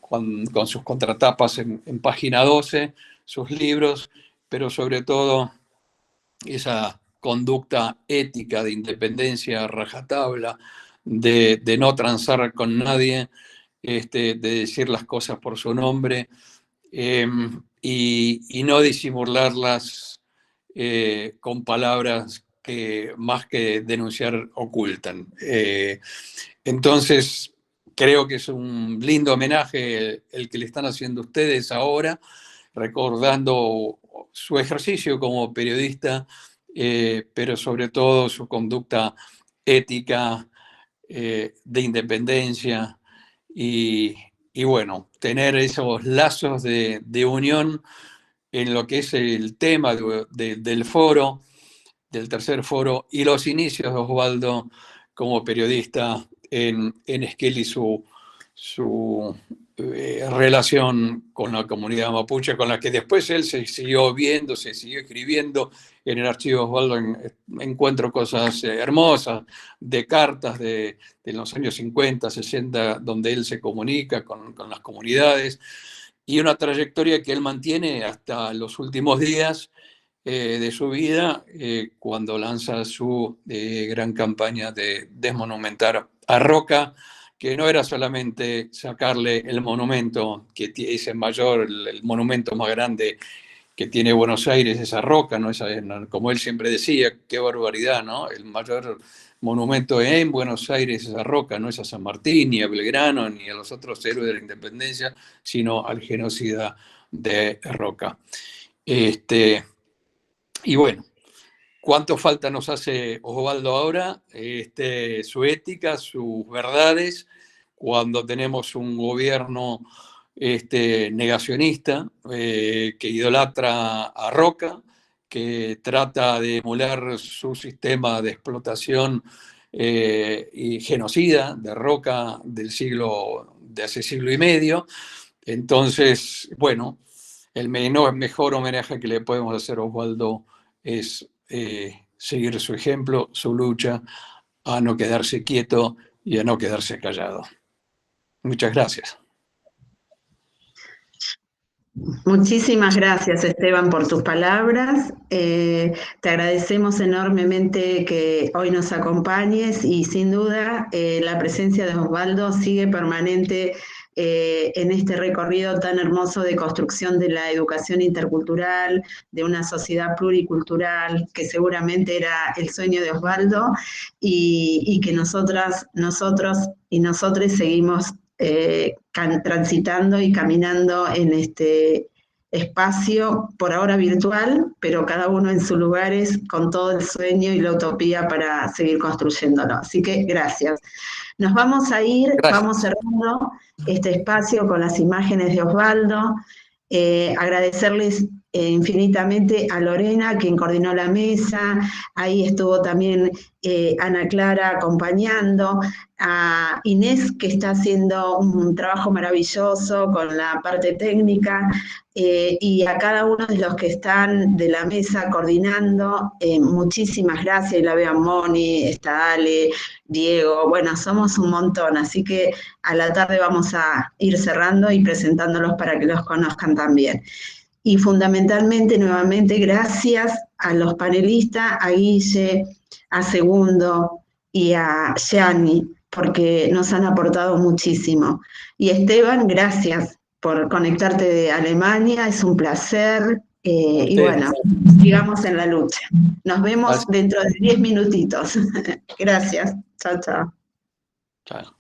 con sus contratapas en página 12, sus libros, pero sobre todo esa conducta ética de independencia, rajatabla, de no transar con nadie, de decir las cosas por su nombre, y no disimularlas con palabras que más que denunciar ocultan. Entonces, creo que es un lindo homenaje el que le están haciendo ustedes ahora, recordando su ejercicio como periodista, pero sobre todo su conducta ética, de independencia, y bueno, tener esos lazos de unión en lo que es el tema del foro, del tercer foro, y los inicios de Osvaldo como periodista en Esquel y su relación con la comunidad mapuche, con la que después él se siguió viendo, se siguió escribiendo. En el archivo de Osvaldo encuentro cosas hermosas, de cartas de los años 50, 60, donde él se comunica con las comunidades, y una trayectoria que él mantiene hasta los últimos días de su vida, cuando lanza su gran campaña de desmonumentar a Roca, que no era solamente sacarle el monumento, que es el mayor, el monumento más grande que tiene Buenos Aires, esa Roca, ¿no? Como él siempre decía, qué barbaridad, ¿no? El mayor monumento en Buenos Aires es esa Roca, no es a San Martín, ni a Belgrano, ni a los otros héroes de la independencia, sino al genocida de Roca. Y bueno, ¿cuánto falta nos hace Osvaldo ahora? Su ética, sus verdades, cuando tenemos un gobierno negacionista, que idolatra a Roca, que trata de emular su sistema de explotación y genocida de Roca de hace siglo y medio. Entonces, bueno, el mejor homenaje que le podemos hacer a Osvaldo es seguir su ejemplo, su lucha, a no quedarse quieto y a no quedarse callado. Muchas gracias. Muchísimas gracias, Esteban, por tus palabras. Te agradecemos enormemente que hoy nos acompañes, y sin duda la presencia de Osvaldo sigue permanente en este recorrido tan hermoso de construcción de la educación intercultural, de una sociedad pluricultural, que seguramente era el sueño de Osvaldo, y que nosotros y nosotros seguimos transitando y caminando en este espacio, por ahora virtual, pero cada uno en sus lugares, con todo el sueño y la utopía para seguir construyéndolo. Así que gracias. Nos vamos a ir, vamos cerrando este espacio con las imágenes de Osvaldo. Agradecerles infinitamente a Lorena, quien coordinó la mesa. Ahí estuvo también Ana Clara acompañando, a Inés, que está haciendo un trabajo maravilloso con la parte técnica, y a cada uno de los que están de la mesa coordinando, muchísimas gracias. Y la veo a Moni, está Ale, Diego, bueno, somos un montón, así que a la tarde vamos a ir cerrando y presentándolos para que los conozcan también. Y fundamentalmente, nuevamente, gracias a los panelistas, a Guille, a Segundo y a Gianni, porque nos han aportado muchísimo. Y Esteban, gracias por conectarte de Alemania, es un placer. Y bueno, sigamos en la lucha. Nos vemos dentro de 10 minutitos. Gracias. Chao, chao. Chao.